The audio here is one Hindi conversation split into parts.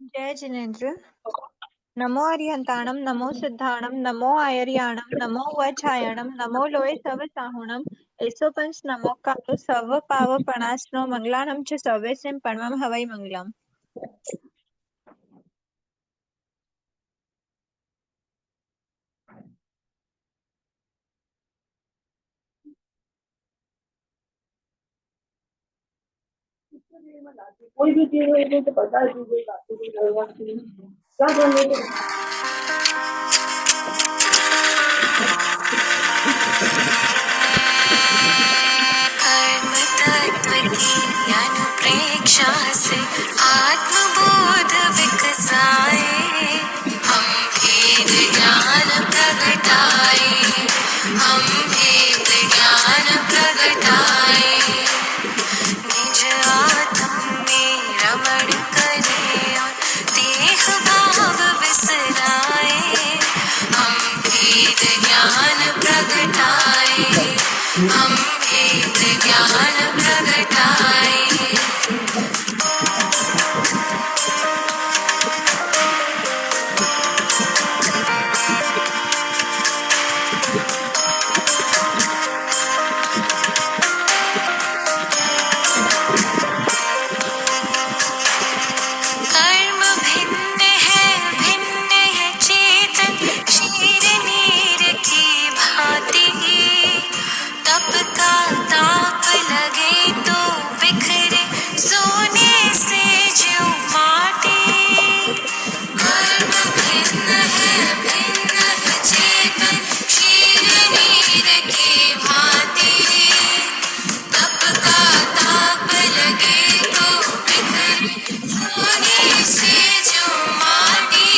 जय जिनेन्द्र। नमो अरिहंताणं, नमो सिद्धाणं, नमो आयर्याणं, नमो वज्झायणं, नमो लोये सव साहुणं, एसो पंच नमो कालो सव पाव पणासनो मंगलानं च सव्यसिं पणवम हवै मंगलम्। कोई भी चीज हो तो पता है कि क्या करने के कर्म तत्व की अनुप्रेक्षा से आत्मबोध विकसाए, हम भेद ज्ञान प्रगटाए, हम भेद ज्ञान प्रगटाए, निज आत्म में रमण करे और देह भाव विसराए, हम भेद ज्ञान प्रगटाए, हम भेद ज्ञान प्रगटाए। कर्म भिन्न है चेतन, क्षीर नीर की भांति, तप का ताप लगे तो बिखरे सोने से जो माटी। कर्म भिन्न है चेतन, क्षीर नीर की भांति, तप का ताप लगे तो बिखरे सोने से जो माटी।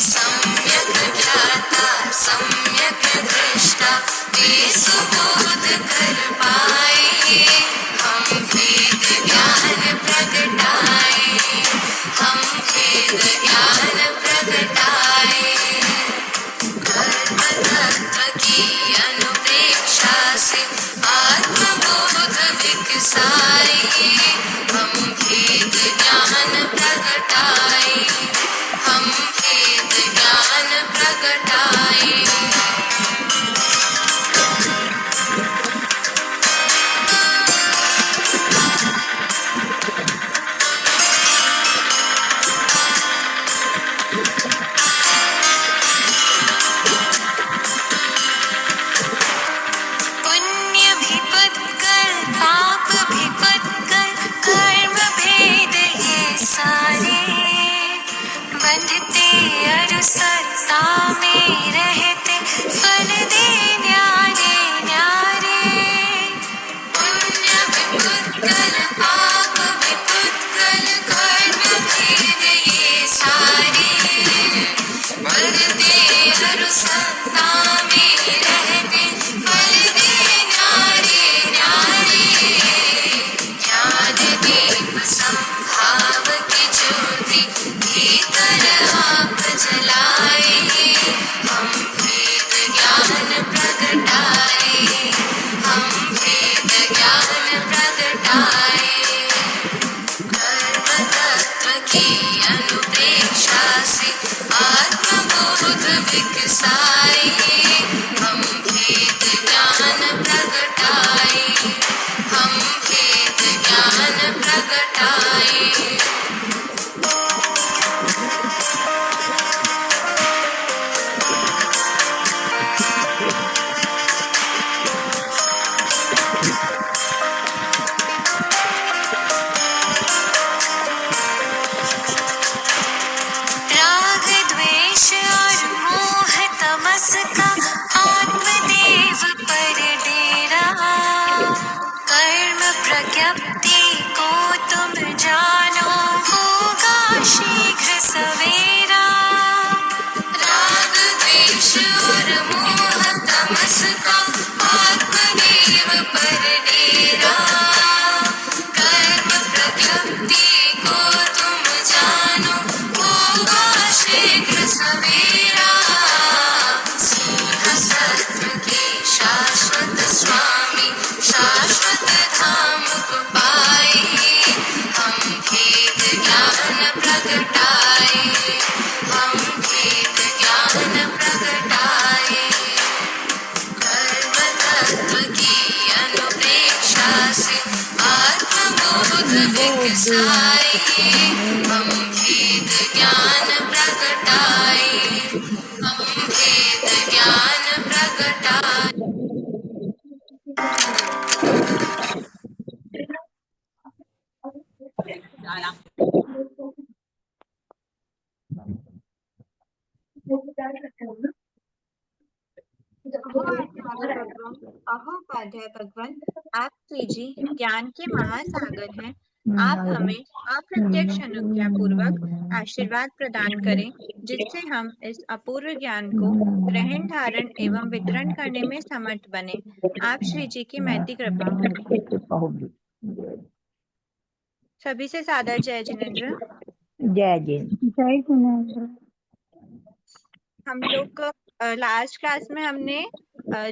सम्यक ज्ञाता सम्यक दृष्टा वे सुबोध कर पाए, हम भेद ज्ञान प्रगटाए, हम भेद ज्ञान प्रगटाए। कर्म तत्व की अनुप्रेक्षा से आत्मबोध विकसाए, हम भेद ज्ञान प्रगटाए, हम भेद ज्ञान प्रगटाए। पुण्य भी पत्कर पाप भी पत्कर, कर्म भेद ये सारे, बंधते अरुसत्ता में रहते फल दे न्यारे न्यारे। पुण्य भी पत्कर पाप भी पत्कर, कर्म भेद ये सारे, बंधते अरुसत्ता में रहते फल दे न्यारे न्यारे। ज्ञान दीप संभाव की ज्योति भीतर आप जलाए, हम भेद ज्ञान प्रगटाए, हम भेद ज्ञान प्रगटाए। कर्म तत्व की अनुप्रेक्षा से आत्मबोध विकसाए, हम भेद ज्ञान प्रगटाए, हम भेद ज्ञान प्रगटाए। राग द्वेष और मोह तमस का आत्मदेव पर डेरा, कर्म प्रज्ञप्ति को तुम जानो आत्मबोध विकसाए, हम भेद ज्ञान प्रगटाए, हम भेद ज्ञान प्रगटाए। अहो आचार्य भगवान, अहो उपाध्याय भगवान, आप श्री जी ज्ञान के महासागर हैं। आप हमें अप्रत्यक्ष अनुज्ञा पूर्वक आशीर्वाद प्रदान करें, जिससे हम इस अपूर्व ज्ञान को ग्रहण, धारण एवं वितरण करने में समर्थ बने। आप श्री जी की महती कृपा होगी। सभी से सादर जय जिनेन्द्र। जय जिनेन्द्र। जय जिनेन्द्र। हम लोग लास्ट क्लास में हमने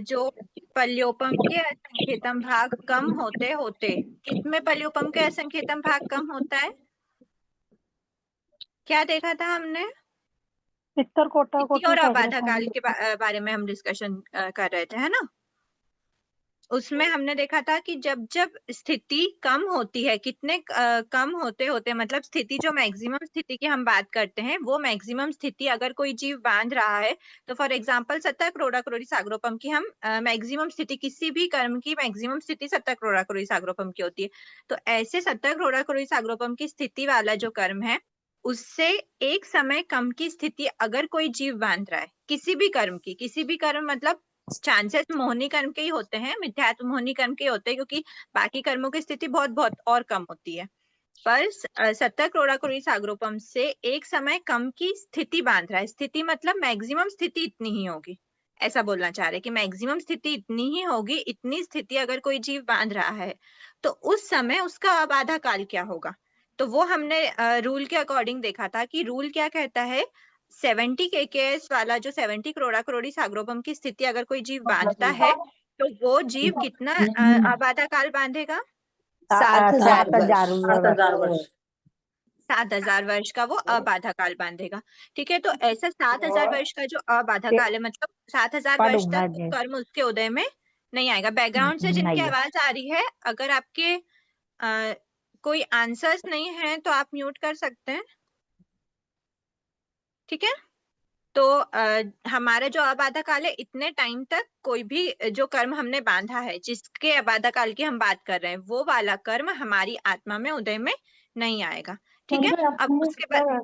जो पल्योपम के असंख्यतम भाग कम होते होते, किसमें पल्योपम के असंख्यतम भाग कम होता है, क्या देखा था हमने? चित्रकोटा स्थिति और अबाधा काल के बारे में हम डिस्कशन कर रहे थे, है ना? उसमें हमने देखा था कि जब जब स्थिति कम होती है, कितने कम होते होते, मतलब स्थिति जो मैक्सिमम स्थिति की हम बात करते हैं, वो मैक्सिमम स्थिति अगर कोई जीव बांध रहा है, तो फॉर एग्जांपल 70 करोड़ा करोड़ी सागरोपम की हम मैक्सिमम स्थिति, किसी भी कर्म की मैक्सिमम स्थिति 70 करोड़ा करोड़ी सागरोपम की होती है। तो ऐसे 70 करोड़ा करोड़ी सागरोपम की स्थिति वाला जो कर्म है, उससे एक समय कम की स्थिति अगर कोई जीव बांध रहा है, किसी भी कर्म की, किसी भी कर्म मतलब चांसेस मोहिनी कर्म के ही होते हैं, मिथ्यात्व मोहिनी कर्म के होते हैं, क्योंकि बाकी कर्मों की स्थिति बहुत बहुत और कम होती है। पर 70 करोड़ा करोड़ी सागरोपम से एक समय कम की स्थिति बांध रहा है। स्थिति मतलब मैक्सिमम स्थिति इतनी ही होगी, ऐसा बोलना चाह रहे कि मैक्सिमम स्थिति इतनी ही होगी। इतनी स्थिति अगर कोई जीव बांध रहा है, तो उस समय उसका अबाधा काल क्या होगा? तो वो हमने रूल के अकॉर्डिंग देखा था कि रूल क्या कहता है, 70 kks वाला जो 70 करोड़ा करोड़ी सागरोपम की स्थिति अगर कोई जीव बांधता है, तो वो जीव कितना अबाधा काल बांधेगा? 7,000 वर्ष। 7,000 वर्ष का वो अबाधा काल बांधेगा। ठीक है, तो ऐसा 7,000 वर्ष का जो अबाधा काल है, मतलब 7,000 वर्ष तक वो कर्म उसके उदय में नहीं आएगा। बैकग्राउंड से जिनकी आवाज आ रही है, अगर आपके कोई आंसर्स नहीं है तो आप म्यूट कर सकते हैं, ठीक है? तो हमारा जो अबाधा काल है, इतने टाइम तक कोई भी जो कर्म हमने बांधा है, जिसके अबाधा काल की हम बात कर रहे हैं, वो वाला कर्म हमारी आत्मा में उदय में नहीं आएगा। ठीक है, अब उसके बाद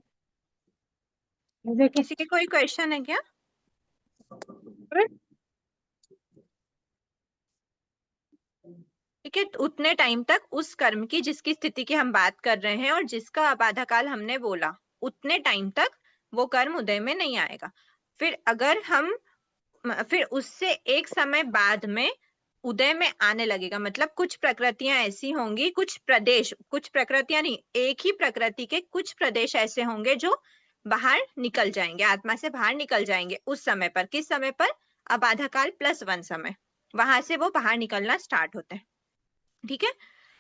किसी के कोई क्वेश्चन है क्या? ठीक है, उतने टाइम तक उस कर्म की, जिसकी स्थिति की हम बात कर रहे हैं और जिसका अबाधा काल हमने बोला, उतने टाइम तक वो कर्म उदय में नहीं आएगा। फिर अगर हम फिर उससे एक समय बाद में उदय में आने लगेगा, मतलब कुछ प्रकृतियां ऐसी होंगी, कुछ प्रदेश, कुछ प्रकृतियां नहीं, एक ही प्रकृति के कुछ प्रदेश ऐसे होंगे जो बाहर निकल जाएंगे, आत्मा से बाहर निकल जाएंगे उस समय पर। किस समय पर? अबाधा काल +1 समय, वहां से वो बाहर निकलना स्टार्ट होते हैं। ठीक है,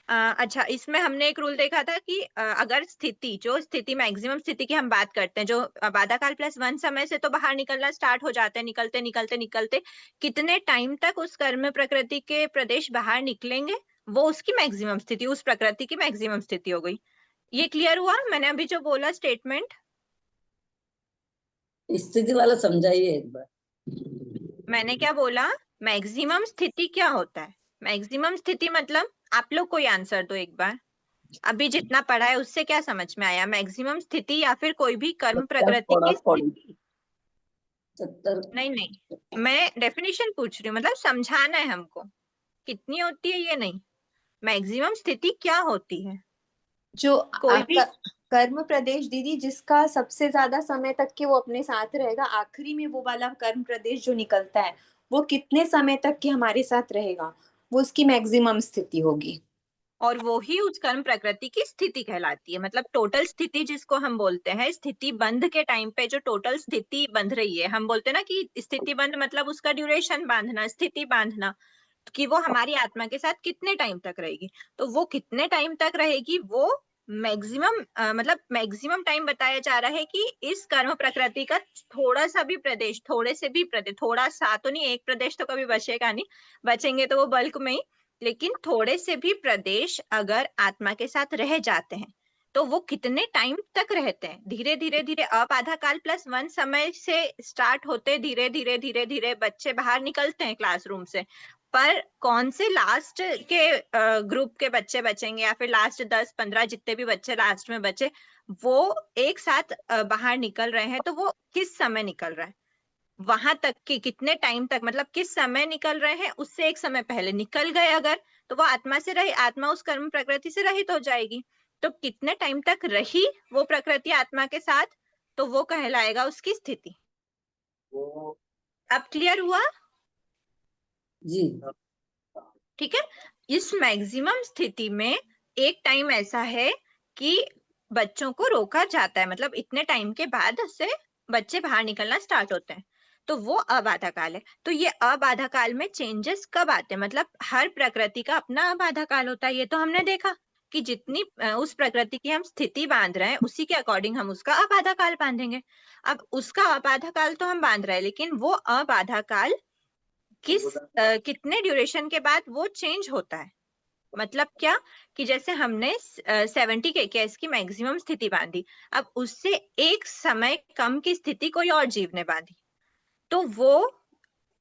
अच्छा, इसमें हमने एक रूल देखा था कि अगर स्थिति, जो स्थिति मैक्सिमम स्थिति की हम बात करते हैं, जो अबाधा काल +1 समय से तो बाहर निकलना स्टार्ट हो जाते हैं, निकलते निकलते निकलते कितने टाइम तक उस कर्म प्रकृति के प्रदेश बाहर निकलेंगे, वो उसकी मैक्सिमम स्थिति, उस प्रकृति की मैक्सिमम स्थिति हो गई। ये क्लियर हुआ मैंने अभी जो बोला स्टेटमेंट? स्थिति वाला समझाइए एक बार। मैंने क्या बोला, मैक्सिमम स्थिति क्या होता है? मैक्सिमम स्थिति मतलब, आप लोग कोई आंसर दो एक बार, अभी जितना पढ़ा है उससे क्या समझ में आया? मैक्सिमम स्थिति या फिर कोई भी कर्म प्रकृति की स्थिति? 70 नहीं, मैं डेफिनेशन पूछ रही हूँ, मतलब समझाना है हमको कितनी होती है ये नहीं, मैक्सिमम स्थिति क्या होती है? जो कोई भी कर्म प्रदेश दीदी, जिसका सबसे ज्यादा समय तक के वो अपने साथ रहेगा, आखिरी में वो वाला कर्म प्रदेश जो निकलता है, वो कितने समय तक के हमारे साथ रहेगा, वो उसकी मैक्सिमम स्थिति होगी। और वो ही उस कर्म प्रकृति की स्थिति कहलाती है। मतलब टोटल स्थिति जिसको हम बोलते हैं, स्थिति बंध के टाइम पे जो टोटल स्थिति बंध रही है, हम बोलते हैं ना कि स्थिति बंध मतलब उसका ड्यूरेशन बांधना, स्थिति बांधना, कि वो हमारी आत्मा के साथ कितने टाइम तक रहेगी। तो वो कितने टाइम तक रहेगी, वो मैक्सिमम मतलब मैक्सिमम टाइम बताया जा रहा है कि इस कर्म प्रकृति का थोड़ा सा भी प्रदेश, थोड़े से भी प्रदेश, थोड़ा सा तो नहीं, एक प्रदेश तो कभी बचेगा नहीं, बचेंगे तो वो बल्क में ही, लेकिन थोड़े से भी प्रदेश अगर आत्मा के साथ रह जाते हैं तो वो कितने टाइम तक रहते हैं? धीरे धीरे धीरे अबाधा काल प्लस 1 समय से स्टार्ट होते, धीरे धीरे धीरे धीरे बच्चे बाहर निकलते हैं क्लासरूम से, पर कौन से लास्ट के ग्रुप के बच्चे बचेंगे या फिर लास्ट 10-15 जितने भी बच्चे लास्ट में बचे वो एक साथ बाहर निकल रहे हैं, तो वो किस समय निकल रहा है? वहां तक कि कितने टाइम तक, मतलब किस समय निकल रहे हैं, उससे एक समय पहले निकल गए अगर, तो वो आत्मा से रही, आत्मा उस कर्म प्रकृति से रहित हो जाएगी। तो कितने टाइम तक रही वो प्रकृति आत्मा के साथ, तो वो कहलाएगा उसकी स्थिति। अब क्लियर हुआ? जी। ठीक है। इस मैक्सिमम स्थिति में एक टाइम ऐसा है कि बच्चों को रोका जाता है, मतलब इतने टाइम के बाद से बच्चे बाहर निकलना स्टार्ट होते हैं, तो वो अबाधा काल है। तो ये अबाधा काल में चेंजेस कब आते हैं? मतलब हर प्रकृति का अपना अबाधा काल होता है, ये तो हमने देखा कि जितनी उस प्रकृति की हम स्थिति बांध रहे हैं उसी के अकॉर्डिंग हम उसका अबाधा काल बांधेंगे। अब उसका अबाधा काल तो हम बांध रहे हैं, लेकिन वो अबाधा काल कितने ड्यूरेशन के बाद वो चेंज होता है? मतलब क्या कि जैसे हमने 70 kcs की मैक्सिमम स्थिति बांधी, अब उससे एक समय कम की स्थिति कोई और जीव ने बांधी, तो वो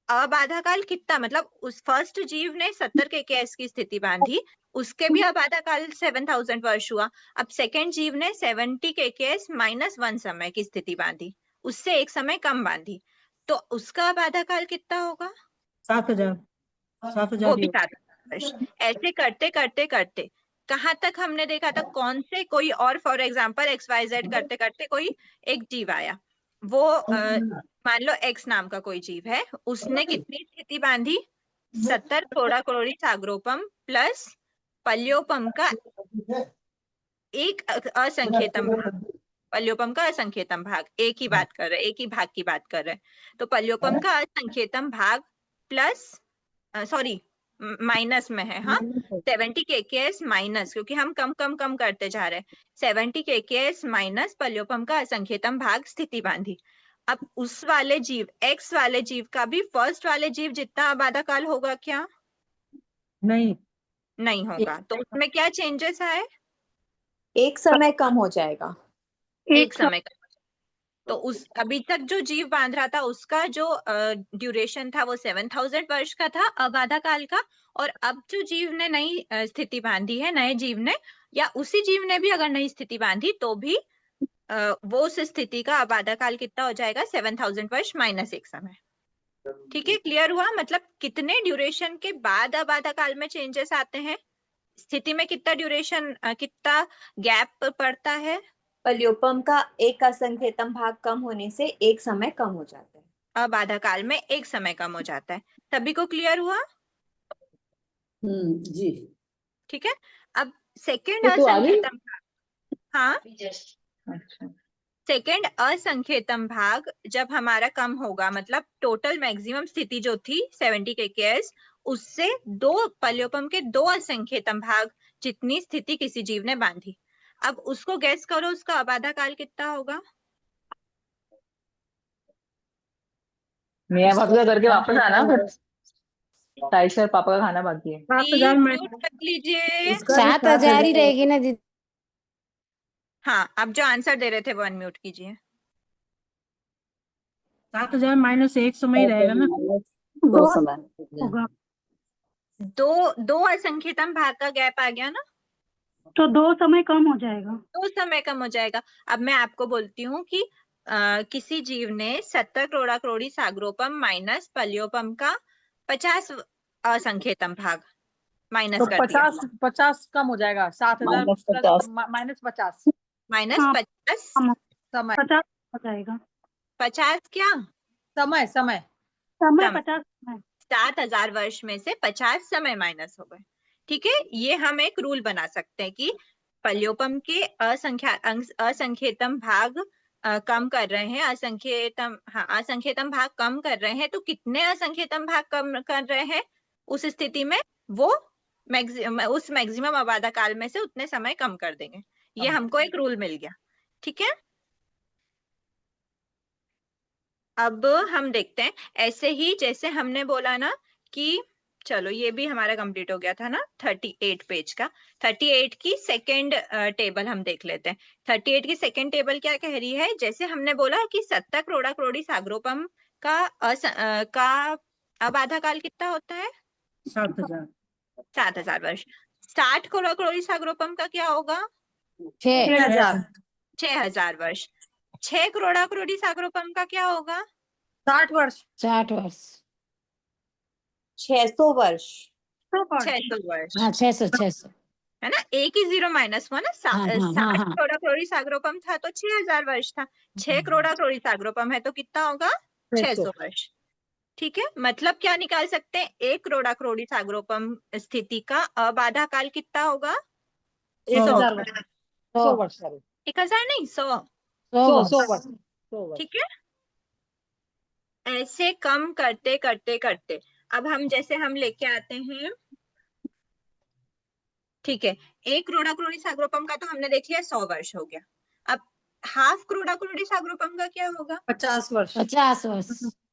अबाधा काल कितना, मतलब उस फर्स्ट जीव ने 70 kcs की स्थिति बांधी, उसके भी अबाधा काल 7000 वर्ष हुआ। अब सेकेंड जीव ने 70 kcs -1 समय की स्थिति बांधी, उससे एक समय कम बांधी, तो उसका अबाधा काल कितना होगा? 7000 वो 7000 भी 7 वर्ष। ऐसे करते करते करते कहाँ तक हमने देखा था? कौन से कोई और, फॉर एग्जाम्पल XYZ करते करते कोई एक जीव आया, वो मान लो X नाम का कोई जीव है, उसने कितनी स्थिति बांधी? 70 थोड़ा करोड़ी सागरोपम प्लस पल्योपम का एक असंख्यतम भाग, पल्योपम का असंख्यतम भाग, एक ही बात कर रहे, एक ही भाग की बात कर रहे, तो पल्योपम का असंख्यतम भाग प्लस, सॉरी माइनस में है, हाँ 70 kcs माइनस, क्योंकि हम कम कम कम करते जा रहे हैं, 70 kcs माइनस पल्योपम का असंख्यतम भाग स्थिति बांधी। अब उस वाले जीव, एक्स वाले जीव का भी फर्स्ट वाले जीव जितना अबाधा काल होगा क्या? नहीं, नहीं होगा। तो उसमें क्या चेंजेस आए? एक समय कम हो जाएगा। एक समय का। तो उस अभी तक जो जीव बांध रहा था उसका जो ड्यूरेशन था वो 7000 वर्ष का था अबाधा काल का, और अब जो जीव ने नई स्थिति बांधी है, नए जीव ने या उसी जीव ने भी अगर नई स्थिति बांधी तो भी वो उस स्थिति का अबाधा काल कितना हो जाएगा? 7000 वर्ष माइनस एक समय। ठीक है, क्लियर हुआ? मतलब कितने ड्यूरेशन के बाद अबाधा काल में चेंजेस आते हैं? स्थिति में कितना ड्यूरेशन, कितना गैप पड़ता है? पल्योपम का एक असंख्यतम भाग कम होने से एक समय कम हो जाता है। अबाधा काल में एक समय कम हो जाता है। सभी को क्लियर हुआ? जी। ठीक है। अब सेकेंड ये तो आ गई? असंख्यतम भाग, हाँ अच्छा, सेकेंड असंख्यतम भाग जब हमारा कम होगा, मतलब टोटल मैक्सिमम स्थिति जो थी 70 kcs, उससे दो पल्योपम के दो असंख्यतम भाग जितनी स्थिति किसी जीव ने बांधी, अब उसको गैस करो उसका अबाधा काल कितना होगा? मियाँ भाभी का करके वापस आना फिर। ताई से और पापा का खाना बाकी है। 7000 म्यूट कर लीजिए। इसका भी 7000 ही रहेगी ना दीदी। हाँ, अब जो आंसर दे रहे थे वो अनम्यूट कीजिए। 7000 माइनस 1 समय रहेगा ना, दो समय होगा दो असंख्यतम भाग का गैप आ गया ना, तो 2 समय कम हो जाएगा। तो समय कम हो जाएगा। अब मैं आपको बोलती हूँ कि किसी जीव ने 70 करोड़ा करोड़ी सागरोपम माइनस पल्योपम का 50 असंख्यतम भाग माइनस तो कर दिया, 50 कम हो जाएगा। 7000 प्लस -50 माइनस 50 समय 50 हो जाएगा। 50 क्या समय समय समय समय 50 7000 वर्ष में से 50 समय माइनस हो गए। ठीक है, ये हम एक रूल बना सकते हैं कि पल्योपम के असंख्यतम भाग कम कर रहे हैं, असंख्यतम भाग कम कर रहे हैं, तो कितने असंख्यतम भाग कम कर रहे हैं उस स्थिति में, वो उस मैक्सिमम अबाधा काल में से उतने समय कम कर देंगे। ये हमको एक रूल मिल गया। ठीक है, अब हम देखते हैं ऐसे ही जैसे हमने बोला ना कि चलो ये भी हमारा कंप्लीट हो गया था ना 38 पेज का। 38 की सेकंड टेबल हम देख लेते हैं। 38 की सेकंड टेबल क्या कह रही है, जैसे हमने बोला कि सत्ता क्रोड़ा क्रोड़ी सागरोपम का अब आधा काल कितना होता है 7,000 7,000 वर्ष। 60 क्रोड़ा क्रोड़ी सागरोपम का क्या होगा 6,000 6,000 वर्ष। 6 क्रोड़ा क्रोड़ी सागरोपम का क्या होगा 60 वर्ष 60 वर्ष 600 वर्ष 600 वर्ष, हाँ 600 है ना। एक ही जीरो माइनस हुआ ना। हाँ हाँ हाँ 60 हाँ करोड़ा क्रोड़ी सागरोपम था तो 6,000 वर्ष था। 6 करोड़ा क्रोड़ी सागरोपम है तो कितना होगा 600 वर्ष। ठीक है, मतलब क्या निकाल सकते हैं, 1 करोड़ा क्रोड़ी सागरोपम स्थिति का अब आधा काल कितना होगा 1,000 वर्ष 100 वर्ष सॉरी 1,000 नहीं 100। 100 100 वर्ष वर्ष 100 वर्ष। ठीक है, ऐसे कम करते करते करते अब हम जैसे हम लेके आते हैं। ठीक है, 1 करोड़ा क्रोड़ी सागरोपम का तो हमने देख लिया 100 वर्ष हो गया। अब हाफ करोड़ा क्रोड़ी सागरोपम का क्या होगा 50 वर्ष 50 वर्ष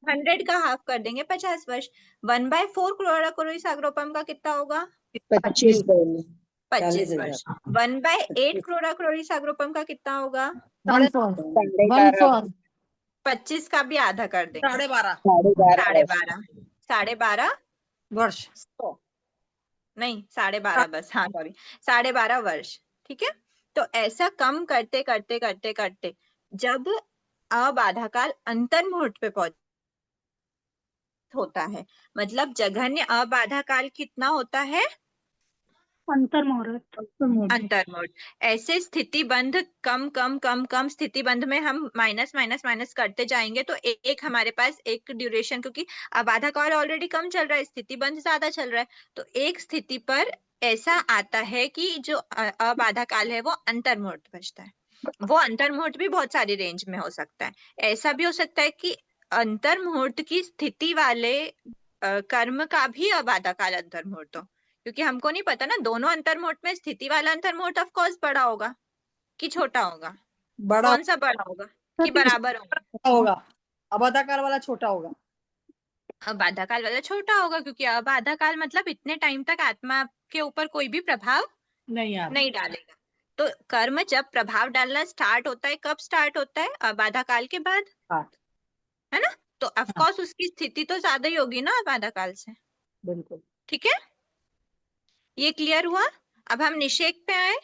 100 का हाफ कर देंगे 50 वर्ष। 1/4 करोड़ा क्रोड़ी सागरोपम का कितना होगा 25 25 40,000 वर्ष। 1/8 करोड़ा क्रोड़ी सागरोपम का कितना होगा 1/4 12.5 1/4 25 का भी आधा कर देंगे 12.5 साढ़े 12.5 बारह। 12.5 वर्ष नहीं 12.5 बस, हाँ सॉरी 12.5 वर्ष। ठीक है, तो ऐसा कम करते करते करते करते जब अब आधा काल अंतर मुहूर्त पे पहुंच होता है, मतलब जघन्य अब आधा काल कितना होता है अंतर मुहूर्त अंतर मुहूर्त। ऐसे स्थिति बंध कम कम कम कम स्थिति बंध में हम माइनस माइनस माइनस करते जाएंगे तो एक हमारे पास एक ड्यूरेशन, क्योंकि अब आधा काल ऑलरेडी कम चल रहा है, स्थिति बंध ज्यादा चल रहा है, तो एक स्थिति पर ऐसा आता है कि जो अब आधा काल है वो अंतर मुहूर्त बचता है। वो अंतर मुहूर्त भी बहुत सारी रेंज में हो सकता है। ऐसा भी हो सकता है कि अंतर मुहूर्त की स्थिति वाले कर्म का भी अब आधा काल अंतर मुहूर्त हो, क्योंकि हमको नहीं पता ना दोनों अंतर मुहूर्त में स्थिति वाला अंतर मुहूर्त ऑफ कोर्स बड़ा होगा कि छोटा होगा, बड़ा कौन सा बड़ा होगा कि बराबर होगा। होगा अब आधाकार वाला छोटा होगा अब आधा काल वाला छोटा होगा, क्योंकि अब आधा काल मतलब इतने टाइम तक आत्मा के ऊपर कोई भी प्रभाव नहीं यार नहीं डालेगा। तो कर्म जब प्रभाव डालना स्टार्ट होता है, कब स्टार्ट होता है अब आधा काल के बाद, 8 है ना। तो ऑफ कोर्स उसकी स्थिति तो ज्यादा ही होगी ना अब आधा काल से। बिल्कुल ठीक है, ये क्लियर हुआ। अब हम निषेक पे आए।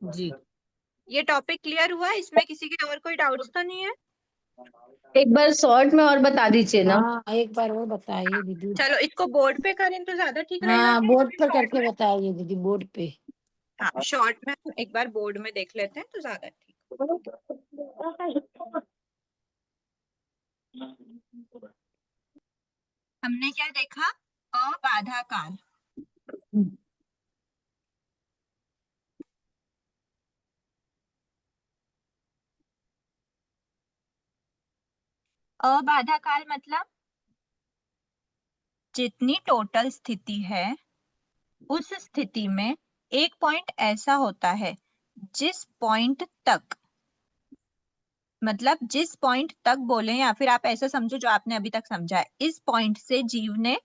जी ये टॉपिक क्लियर हुआ, इसमें किसी के और कोई डाउट्स तो नहीं है। एक बार शॉर्ट में और बता दीजिए ना हाँ एक बार और बताइए दीदी चलो इसको बोर्ड पे करें तो ज्यादा ठीक रहेगा हाँ क्या? बोर्ड पर करके बताइए दीदी बोर्ड पे हाँ शॉर्ट में हम एक बार बोर्ड में देख लेते हैं तो ज्यादा ठीक। हमने क्या देखा, अबाधा काल। अबाधा काल मतलब जितनी टोटल स्थिति है उस स्थिति में एक पॉइंट ऐसा होता है जिस पॉइंट तक, मतलब जिस पॉइंट तक बोले या फिर आप ऐसा समझो जो आपने अभी तक समझा है, इस पॉइंट से जीव ने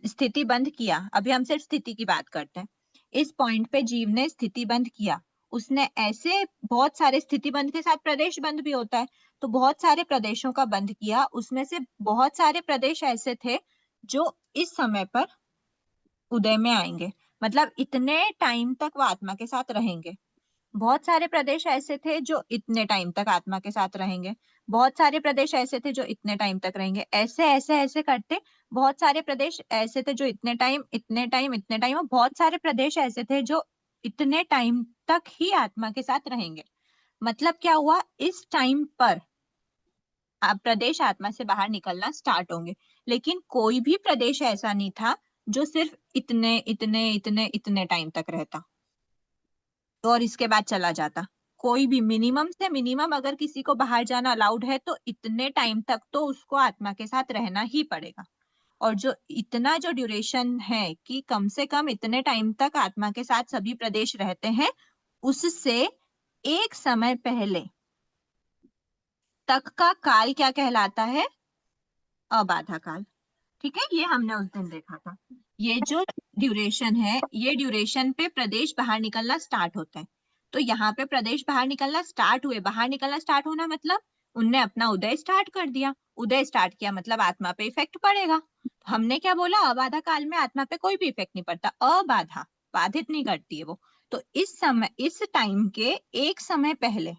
स्थिति बंद किया। अभी हम सिर्फ स्थिति की बात करते हैं। इस पॉइंट पे जीव ने स्थिति बंद किया, उसने ऐसे बहुत सारे स्थिति बंद के साथ प्रदेश बंद भी होता है, तो बहुत सारे प्रदेशों का बंद किया। उसमें से बहुत सारे प्रदेश ऐसे थे जो इस समय पर उदय में आएंगे, मतलब इतने टाइम तक वो आत्मा के साथ रहेंगे। बहुत सारे प्रदेश ऐसे थे जो इतने टाइम तक आत्मा के साथ रहेंगे, बहुत सारे प्रदेश ऐसे थे जो इतने टाइम तक रहेंगे, ऐसे ऐसे ऐसे करते बहुत सारे प्रदेश ऐसे थे जो इतने टाइम इतने टाइम इतने टाइम, और बहुत सारे प्रदेश ऐसे थे जो इतने टाइम तक ही आत्मा के साथ रहेंगे। मतलब क्या हुआ, इस टाइम पर प्रदेश आत्मा से बाहर निकलना स्टार्ट होंगे, लेकिन कोई भी प्रदेश ऐसा नहीं था जो सिर्फ इतने इतने इतने इतने टाइम तक रहता और इसके बाद चला जाता। कोई भी मिनिमम से मिनिमम अगर किसी को बाहर जाना अलाउड है तो इतने टाइम तक तो उसको आत्मा के साथ रहना ही पड़ेगा। और जो इतना जो ड्यूरेशन है कि कम से कम इतने टाइम तक आत्मा के साथ सभी प्रदेश रहते हैं, उससे एक समय पहले तक का काल क्या कहलाता है, अबाधा काल। ठीक है, ये हमने उस दिन देखा था। ये जो ड्यूरेशन है, ये ड्यूरेशन पे प्रदेश बाहर निकलना स्टार्ट होता है। तो यहाँ पे प्रदेश बाहर निकलना स्टार्ट हुए, बाहर निकलना स्टार्ट होना मतलब उनने अपना उदय स्टार्ट कर दिया। उदय स्टार्ट किया मतलब आत्मा पे इफेक्ट पड़ेगा। हमने क्या बोला, अबाधा काल में आत्मा पे कोई भी इफेक्ट नहीं पड़ता, अबाधा, बाधित नहीं करती है वो। तो इस समय, इस टाइम के एक समय पहले,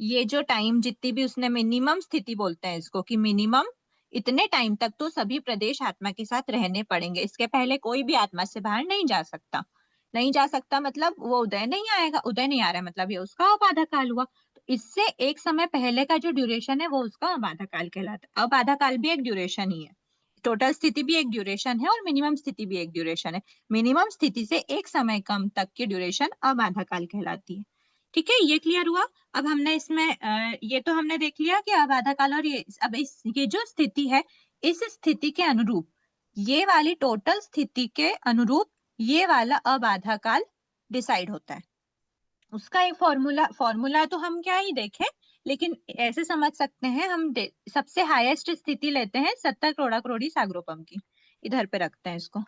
ये जो टाइम जितनी भी उसने मिनिमम स्थिति बोलते हैं इसको, कि मिनिमम इतने टाइम तक तो सभी प्रदेश आत्मा के साथ रहने पड़ेंगे, इसके पहले कोई भी आत्मा से बाहर नहीं जा सकता। नहीं जा सकता मतलब वो उदय नहीं आएगा, उदय नहीं आ रहा है मतलब ये उसका अबाधा काल हुआ। तो इससे एक समय पहले का जो ड्यूरेशन है वो उसका अबाधा काल कहलाता है। अबाधा काल भी एक ड्यूरेशन ही है, टोटल स्थिति भी एक ड्यूरेशन है और मिनिमम स्थिति भी एक ड्यूरेशन है। मिनिमम स्थिति से एक समय कम तक की ड्यूरेशन अबाधा काल कहलाती है। ठीक है, ये क्लियर हुआ। अब हमने इसमें ये तो हमने देख लिया कि अबाधा काल, और ये अब ये जो स्थिति है, इस स्थिति के अनुरूप, ये वाली टोटल स्थिति के अनुरूप ये वाला अबाधा काल डिसाइड होता है। उसका एक फॉर्मूला तो हम क्या ही देखें, लेकिन ऐसे समझ सकते हैं हम। सबसे हाईएस्ट स्थिति लेते हैं 70 करोड़ा करोड़ी सागरोपम की, इधर पे रखते हैं इसको।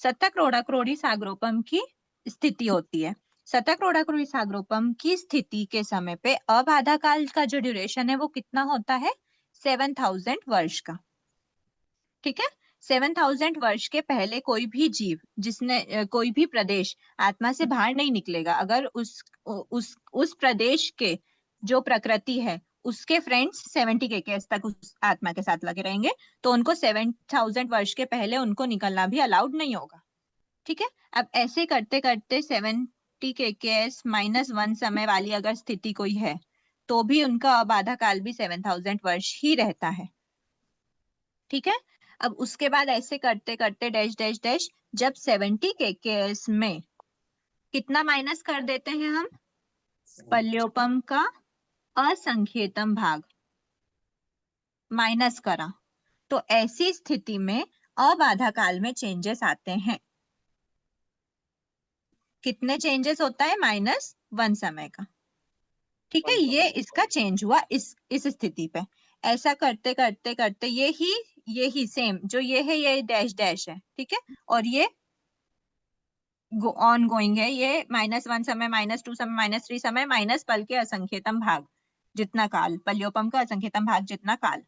70 करोड़ा करोड़ी सागरोपम की स्थिति होती है। 70 करोड़ा करोड़ी सागरोपम की स्थिति के समय पे अबाधा काल का जो ड्यूरेशन है वो कितना होता है, 7000 वर्ष का। ठीक है, 7000 वर्ष के पहले कोई भी जीव, जिसने कोई भी प्रदेश आत्मा से बाहर नहीं निकलेगा। अगर उस प्रदेश के जो प्रकृति है, उसके फ्रेंड्स 70 केकेएस तक उस आत्मा के साथ लगे रहेंगे, तो उनको 7000 वर्ष के पहले उनको निकलना भी अलाउड नहीं होगा। ठीक है, अब ऐसे करते करते 70 केकेएस -1 समय वाली अगर स्थिति कोई है, तो भी उनका अबाधा काल भी 7000 वर्ष ही रहता है। ठीक है, अब उसके बाद ऐसे करते करते डैश डैश डैश, जब 70 केकेएस में कितना माइनस कर देते हैं हम, पल्योपम का असंख्यतम भाग माइनस करा, तो ऐसी स्थिति में अबाधा काल में चेंजेस आते हैं। कितने चेंजेस होता है, -1 समय का। ठीक है, ये इसका चेंज हुआ इस स्थिति पे। ऐसा करते करते करते ये ही सेम जो ये है, ये डैश डैश है। ठीक है, और ये ऑन गोइंग है, ये -1 समय, -2 समय, -3 समय, माइनस पल के असंख्यतम भाग जितना काल, पल्योपम का असंख्यतम भाग जितना काल,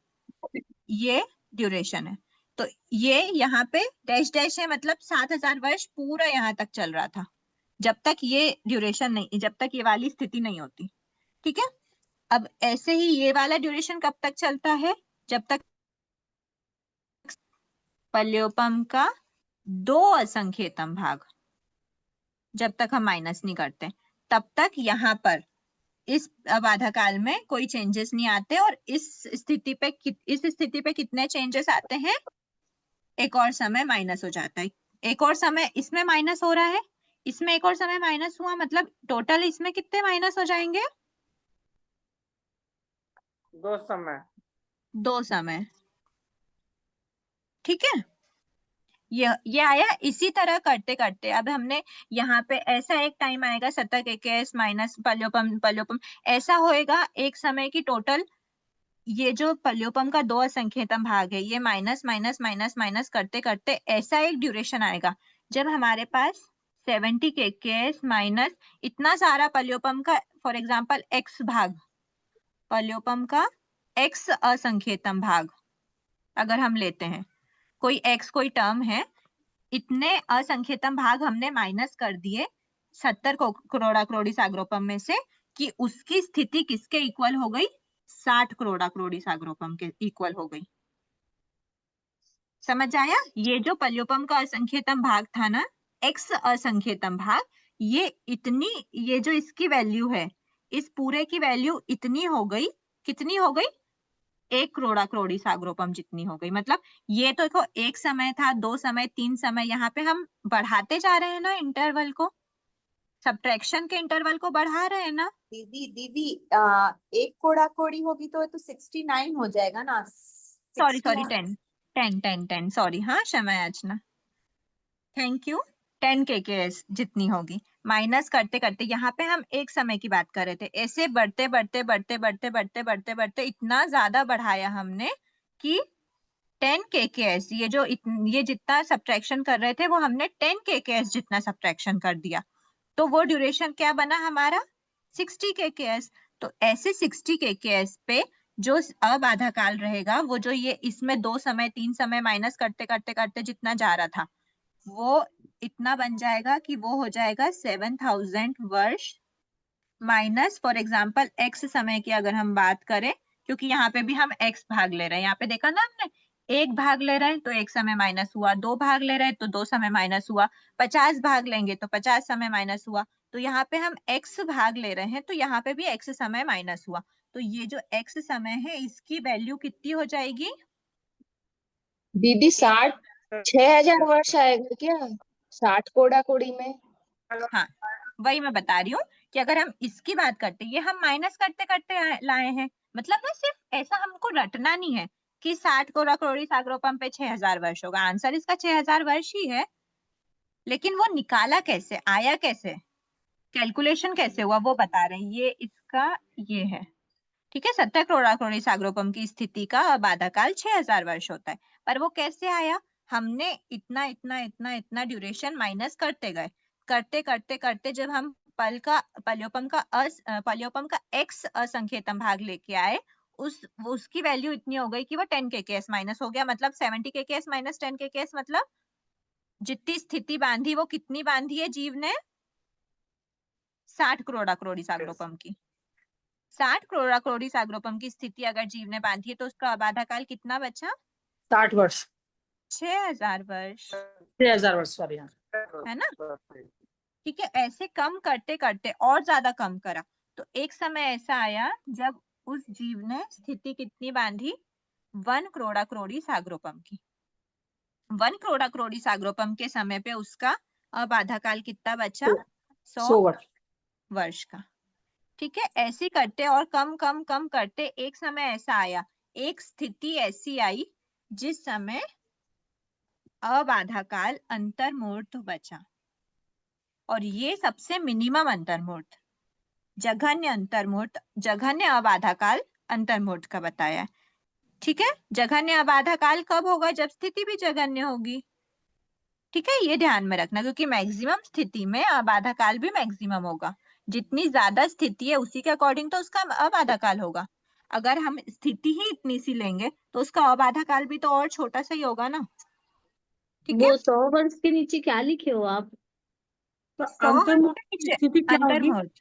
ये ड्यूरेशन है। तो ये यहाँ पे डैश डैश है, मतलब 7000 वर्ष पूरा यहाँ तक चल रहा था, जब तक ये ड्यूरेशन नहीं, जब तक ये वाली स्थिति नहीं होती। ठीक है, अब ऐसे ही ये वाला ड्यूरेशन कब तक चलता है, जब तक पल्योपम का 2 असंख्यतम भाग, जब तक हम माइनस नहीं करते, तब तक यहाँ पर इस अबाधा काल में कोई चेंजेस नहीं आते। और इस स्थिति पे कितने चेंजेस आते हैं, एक और समय माइनस हो जाता है। एक और समय इसमें माइनस हो रहा है, इसमें एक और समय माइनस हुआ, मतलब टोटल इसमें कितने माइनस हो जाएंगे, 2 समय। ठीक है, ये आया। इसी तरह करते करते अब हमने यहाँ पे ऐसा एक टाइम आएगा, 70 केकेएस माइनस पल्योपम ऐसा होएगा एक समय की टोटल। ये जो पल्योपम का 2 असंख्यतम भाग है, ये माइनस माइनस माइनस माइनस करते करते ऐसा एक ड्यूरेशन आएगा जब हमारे पास 70 केकेएस माइनस इतना सारा पल्योपम का, फॉर एग्जाम्पल x भाग, पल्योपम का x असंख्यतम भाग अगर हम लेते हैं, कोई x कोई टर्म है, इतने असंख्यतम भाग हमने माइनस कर दिए 70 करोड़ा करोड़ी सागरोपम में से, कि उसकी स्थिति किसके इक्वल हो गई, 60 करोड़ा करोड़ी सागरोपम के इक्वल हो गई। समझ आया, ये जो पल्योपम का असंख्यतम भाग था ना, x असंख्यतम भाग, ये जो इसकी वैल्यू है, इस पूरे की वैल्यू इतनी हो गई, कितनी हो गई, 1 करोड़ा करोड़ी सागरोपम जितनी हो गई। मतलब ये तो देखो, 1 समय था, 2 समय, 3 समय, यहाँ पे हम बढ़ाते जा रहे हैं ना इंटरवल को, सब्ट्रैक्शन के इंटरवल को बढ़ा रहे हैं ना। दीदी 1 कोड़ा कोड़ी होगी तो 69 हो जाएगा ना। सॉरी 10 सॉरी, हाँ क्षमा याचना, थैंक यू। 10 केकेएस जितनी होगी, माइनस करते करते, यहाँ पे हम एक समय की बात कर रहे थे, ऐसे बढ़ते बढ़ते बढ़ते बढ़ते बढ़ते बढ़ते बढ़ते इतना ज्यादा बढ़ाया हमने कि 10 kks, ये जितना सब्ट्रैक्शन कर रहे थे वो हमने 10 kks जितना सब्ट्रैक्शन कर दिया, तो वो ड्यूरेशन क्या बना हमारा 60 kks। तो ऐसे 60 kks पे जो अबाधा काल रहेगा, वो जो ये इसमें 2 समय 3 समय माइनस करते करते करते जितना जा रहा था, वो इतना बन जाएगा कि वो हो जाएगा 7000 वर्ष माइनस फॉर एग्जाम्पल x समय की अगर हम बात करें, क्योंकि यहाँ पे भी हम x भाग ले रहे हैं, यहाँ पे देखा ना हमने, एक भाग ले रहे हैं तो एक समय माइनस हुआ, 2 भाग ले रहे हैं तो 2 समय माइनस हुआ, 50 भाग लेंगे तो 50 समय माइनस हुआ। तो यहाँ पे हम x भाग ले रहे हैं तो यहाँ पे भी x समय माइनस हुआ। तो ये जो x समय है इसकी वैल्यू कितनी हो जाएगी? दीदी 60,000 वर्ष आएगा क्या 60 कोड़ा कोड़ी में? हाँ, वही मैं बता रही हूँ कि अगर हम इसकी बात करते, ये हम माइनस करते करते लाए हैं, मतलब ना सिर्फ ऐसा हमको रटना नहीं है कि 60 कोड़ा करोड़ी सागरोपम पे 6000 वर्ष होगा, आंसर इसका 6000 वर्ष ही है, लेकिन वो निकाला कैसे, आया कैसे, कैलकुलेशन कैसे हुआ वो बता रहे हैं। ये इसका ये है, ठीक है। 70 करोड़ा करोड़ी सागरोपम की स्थिति का बाधा काल 6000 वर्ष होता है, पर वो कैसे आया, हमने इतना इतना इतना इतना ड्यूरेशन माइनस करते गए, करते करते करते जब हम पल्योपम का x असंख्यतम भाग लेके आए, उसकी वैल्यू इतनी हो गई कि वो 10 kks माइनस हो गया, मतलब 70 kks माइनस 10 kks, मतलब जितनी स्थिति बांधी वो कितनी बांधी है जीव ने, 60 करोड़ा करोड़ी सागरोपम की। 60 करोड़ा करोड़ी सागरोपम की स्थिति अगर जीव ने बांधी है तो उसका अबाधा काल कितना बचा? 60 वर्ष, 6000 वर्ष, 6000 वर्ष, सॉरी, हाँ। है ना। ठीक है, ऐसे कम करते करते और ज्यादा कम करा, तो एक समय ऐसा आया जब उस जीव ने स्थिति कितनी बांधी, 1 करोड़ा करोड़ी सागरोपम की। 1 करोड़ा करोड़ी सागरोपम के समय पे उसका अबाधा काल कितना बचा? 100 वर्ष। वर्ष का। ठीक है, ऐसे करते और कम कम कम करते एक समय ऐसा आया, एक स्थिति ऐसी आई जिस समय अबाधा काल अंतर्मुहूर्त बचा, और ये सबसे मिनिमम अंतर्मुहूर्त, जघन्य अंतर्मुहूर्त, जघन्य अबाधा काल अंतर्मुहूर्त का बताया है। ठीक है, जघन्य अबाधा काल कब होगा? जब स्थिति भी जघन्य होगी। ठीक है, ये ध्यान में रखना, क्योंकि मैक्सिमम स्थिति में अबाधा काल भी मैक्सिमम होगा, जितनी ज्यादा स्थिति है उसी के अकॉर्डिंग तो उसका अबाधा काल होगा। अगर हम स्थिति ही इतनी सी लेंगे तो उसका अबाधा काल भी तो और छोटा सा ही होगा ना। ठीक है, वो 100 वर्ष के नीचे क्या लिखे हो आप? तो 100 वर्ष अंतर्मुहूर्त के की नीचे स्थिति क्या होगी? अंतर्मुहूर्त,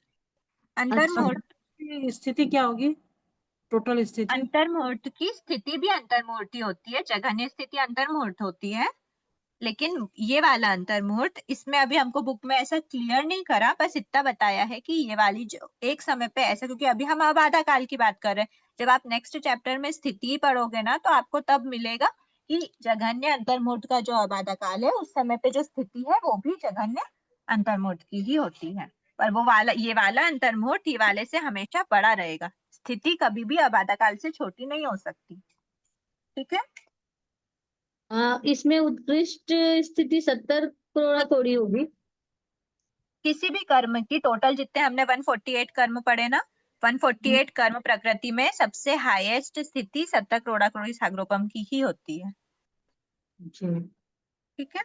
अच्छा, अंतर्मुहूर्त, की स्थिति क्या होगी, टोटल स्थिति? अंतर्मुहूर्त की स्थिति भी अंतर्मुहूर्त ही होती है, जघन्य स्थिति अंतर्मुहूर्त होती है, लेकिन ये वाला अंतर्मुहूर्त, इसमें अभी हमको बुक में ऐसा क्लियर नहीं करा, बस इतना बताया है कि ये वाली जो एक समय पे ऐसा, क्योंकि अभी हम अबाधा काल की बात कर रहे हैं, जब आप नेक्स्ट चैप्टर में स्थिति पढ़ोगे ना तो आपको तब मिलेगा कि जघन्य अंतर्मुहूर्त का जो अबाधा काल है उस समय पे जो स्थिति है वो भी जघन्य अंतर्मुहूर्त की ही होती है, पर वो वाला ये वाला अंतर्मुहूर्त ये वाले से हमेशा बड़ा रहेगा, स्थिति कभी भी अबाधा काल से छोटी नहीं हो सकती। ठीक है, इसमें उत्कृष्ट स्थिति 70 करोड़ा कोड़ी होगी। किसी भी कर्म की टोटल जितने हमने 148 कर्म पढ़े ना, 148 कर्म प्रकृति में सबसे हाईएस्ट स्थिति 70 करोड़ा करोड़ी सागरोपम की ही होती है। ठीक है,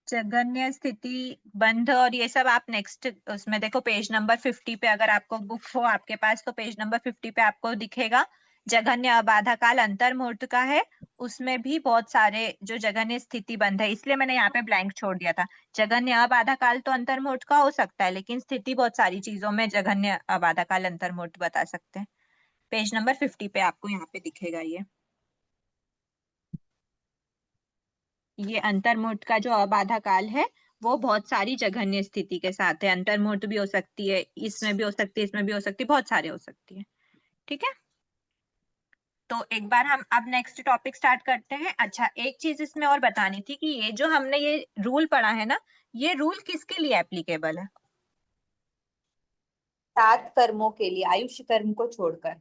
जघन्य स्थिति बंध और ये सब आप नेक्स्ट उसमें देखो, पेज नंबर 50 पे अगर आपको बुक हो आपके पास तो पेज नंबर 50 पे आपको दिखेगा जघन्य अबाधा काल अंतर्मुहूर्त का है, उसमें भी बहुत सारे जो जघन्य स्थिति बंध है, इसलिए मैंने यहाँ पे ब्लैंक छोड़ दिया था। जघन्य अबाधा काल तो अंतर्मुहूर्त का हो सकता है, लेकिन स्थिति बहुत सारी चीजों में जघन्य अबाधा काल अंतर्मुहूर्त बता सकते हैं। पेज नंबर 50 पे आपको यहाँ पे दिखेगा ये अंतर्मुहूर्त का जो अबाधा काल है वो बहुत सारी जघन्य स्थिति के साथ है, अंतर्मुहूर्त भी हो सकती है, इसमें भी हो सकती है, इसमें भी हो सकती है, बहुत सारे हो सकती है। ठीक है, तो एक बार हम अब नेक्स्ट टॉपिक स्टार्ट करते हैं। अच्छा, एक चीज इसमें और बतानी थी कि ये जो हमने ये रूल पढ़ा है ना, ये रूल किसके लिए एप्लीकेबल है? 7 कर्मों के लिए, आयुष्य कर्म को छोड़कर।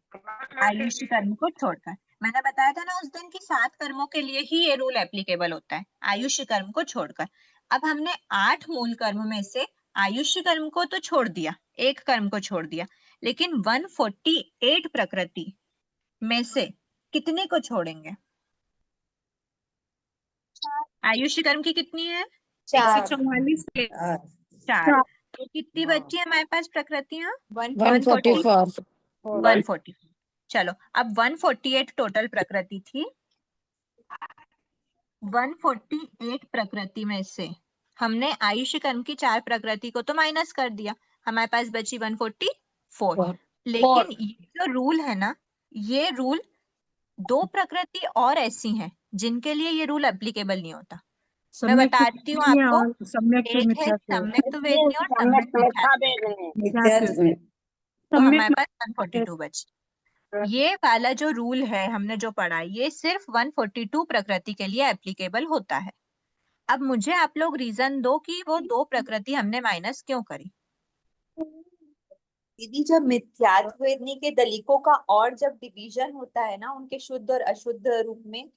आयुष्य कर्म को छोड़कर, मैंने बताया था ना उस दिन की 7 कर्मों के लिए ही ये रूल एप्लीकेबल होता है, आयुष्य कर्म को छोड़कर। अब हमने 8 मूल कर्म में से आयुष्य कर्म को तो छोड़ दिया, एक कर्म को छोड़ दिया, लेकिन 148 प्रकृति में से कितने को छोड़ेंगे? आयुष्य कर्म की कितनी है? 144 4। तो कितनी बची है हमारे पास प्रकृतियां? 144 140। चलो अब 148 टोटल प्रकृति थी। 148 प्रकृति में से हमने आयुष्य कर्म की 4 प्रकृति को तो माइनस कर दिया, हमारे पास बची 144। लेकिन ये जो रूल है ना, ये रूल 2 प्रकृति और ऐसी हैं जिनके लिए ये रूल एप्लीकेबल नहीं होता। मैं बताती हूँ आपको। एक है सम्यक वेदनी और सम्यक मिथ्यात्व। तो हमारे पास 142 बची। ये वाला जो रूल है हमने जो पढ़ा, ये सिर्फ 142 प्रकृति के लिए एप्लीकेबल होता है। अब मुझे आप लोग रीजन दो कि वो 2 प्रकृति हमने माइनस क्यों करी। दीदी जब मिथ्यात्व वेदनी के दलिकों का और जब डिवीजन होता है ना उनके शुद्ध और अशुद्ध रूप में,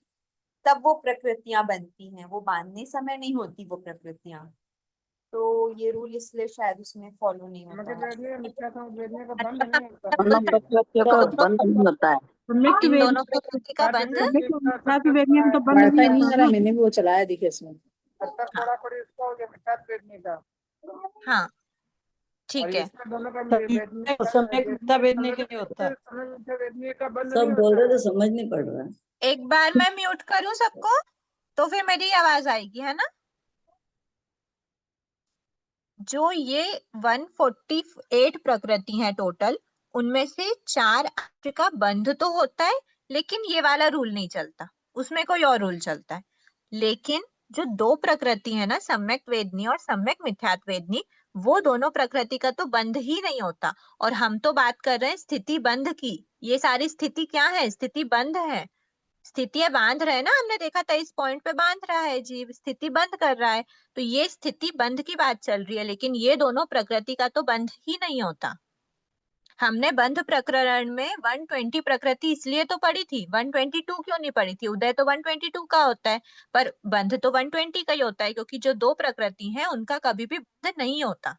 तब वो प्रकृतियां बनती हैं, वो बांधने समय नहीं होती वो प्रकृतियां। तो ये रूल इसलिए शायद उसमें फॉलो नहीं होता है। इन दोनों प्रकृति का बंध वाईफाई नहीं आ रहा, मैंने भी वो चलाया दिखे इसमें। हाँ ठीक है। सब बोल रहे तो समझ नहीं पड़ रहा। एक बार मैं म्यूट करूं सबको तो फिर मेरी आवाज आएगी, है ना? जो ये 148 प्रकृति हैं टोटल, उनमें से 4 आयुष्य का बंध तो होता है, लेकिन ये वाला रूल नहीं चलता, उसमें कोई और रूल चलता है। लेकिन जो 2 प्रकृति है ना, सम्यक वेदनी और सम्यक मिथ्यात्व वेदनी, वो दोनों प्रकृति का तो बंध ही नहीं होता। और हम तो बात कर रहे हैं स्थिति बंध की। ये सारी स्थिति क्या है? स्थिति बंध है। स्थितियां बांध रहे हैं ना, हमने देखा था इस पॉइंट पे बांध रहा है जीव, स्थिति बंद कर रहा है। तो ये स्थिति बंध की बात चल रही है, लेकिन ये दोनों प्रकृति का तो बंध ही नहीं होता। हमने बंध प्रकरण में 120 प्रकृति इसलिए तो पढ़ी थी, 122 क्यों नहीं पढ़ी थी? उदय तो 122 का होता है, पर बंध तो 120 का ही होता है, क्योंकि जो 2 प्रकृति हैं उनका कभी भी बंध नहीं होता।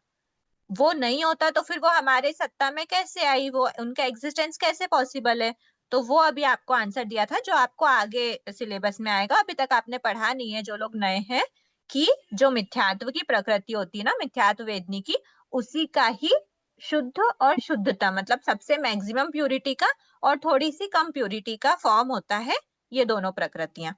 वो नहीं होता तो फिर वो हमारे सत्ता में कैसे आई, वो उनका एग्जिस्टेंस कैसे पॉसिबल है? तो वो अभी आपको आंसर दिया था, जो आपको आगे सिलेबस में आएगा, अभी तक आपने पढ़ा नहीं है जो लोग नए हैं, कि जो मिथ्यात्व की प्रकृति होती है ना, मिथ्यात्व वेदनी की, उसी का ही शुद्ध और शुद्धता, मतलब सबसे मैक्सिमम प्यूरिटी का और थोड़ी सी कम प्यूरिटी का फॉर्म होता है ये दोनों प्रकृतियां।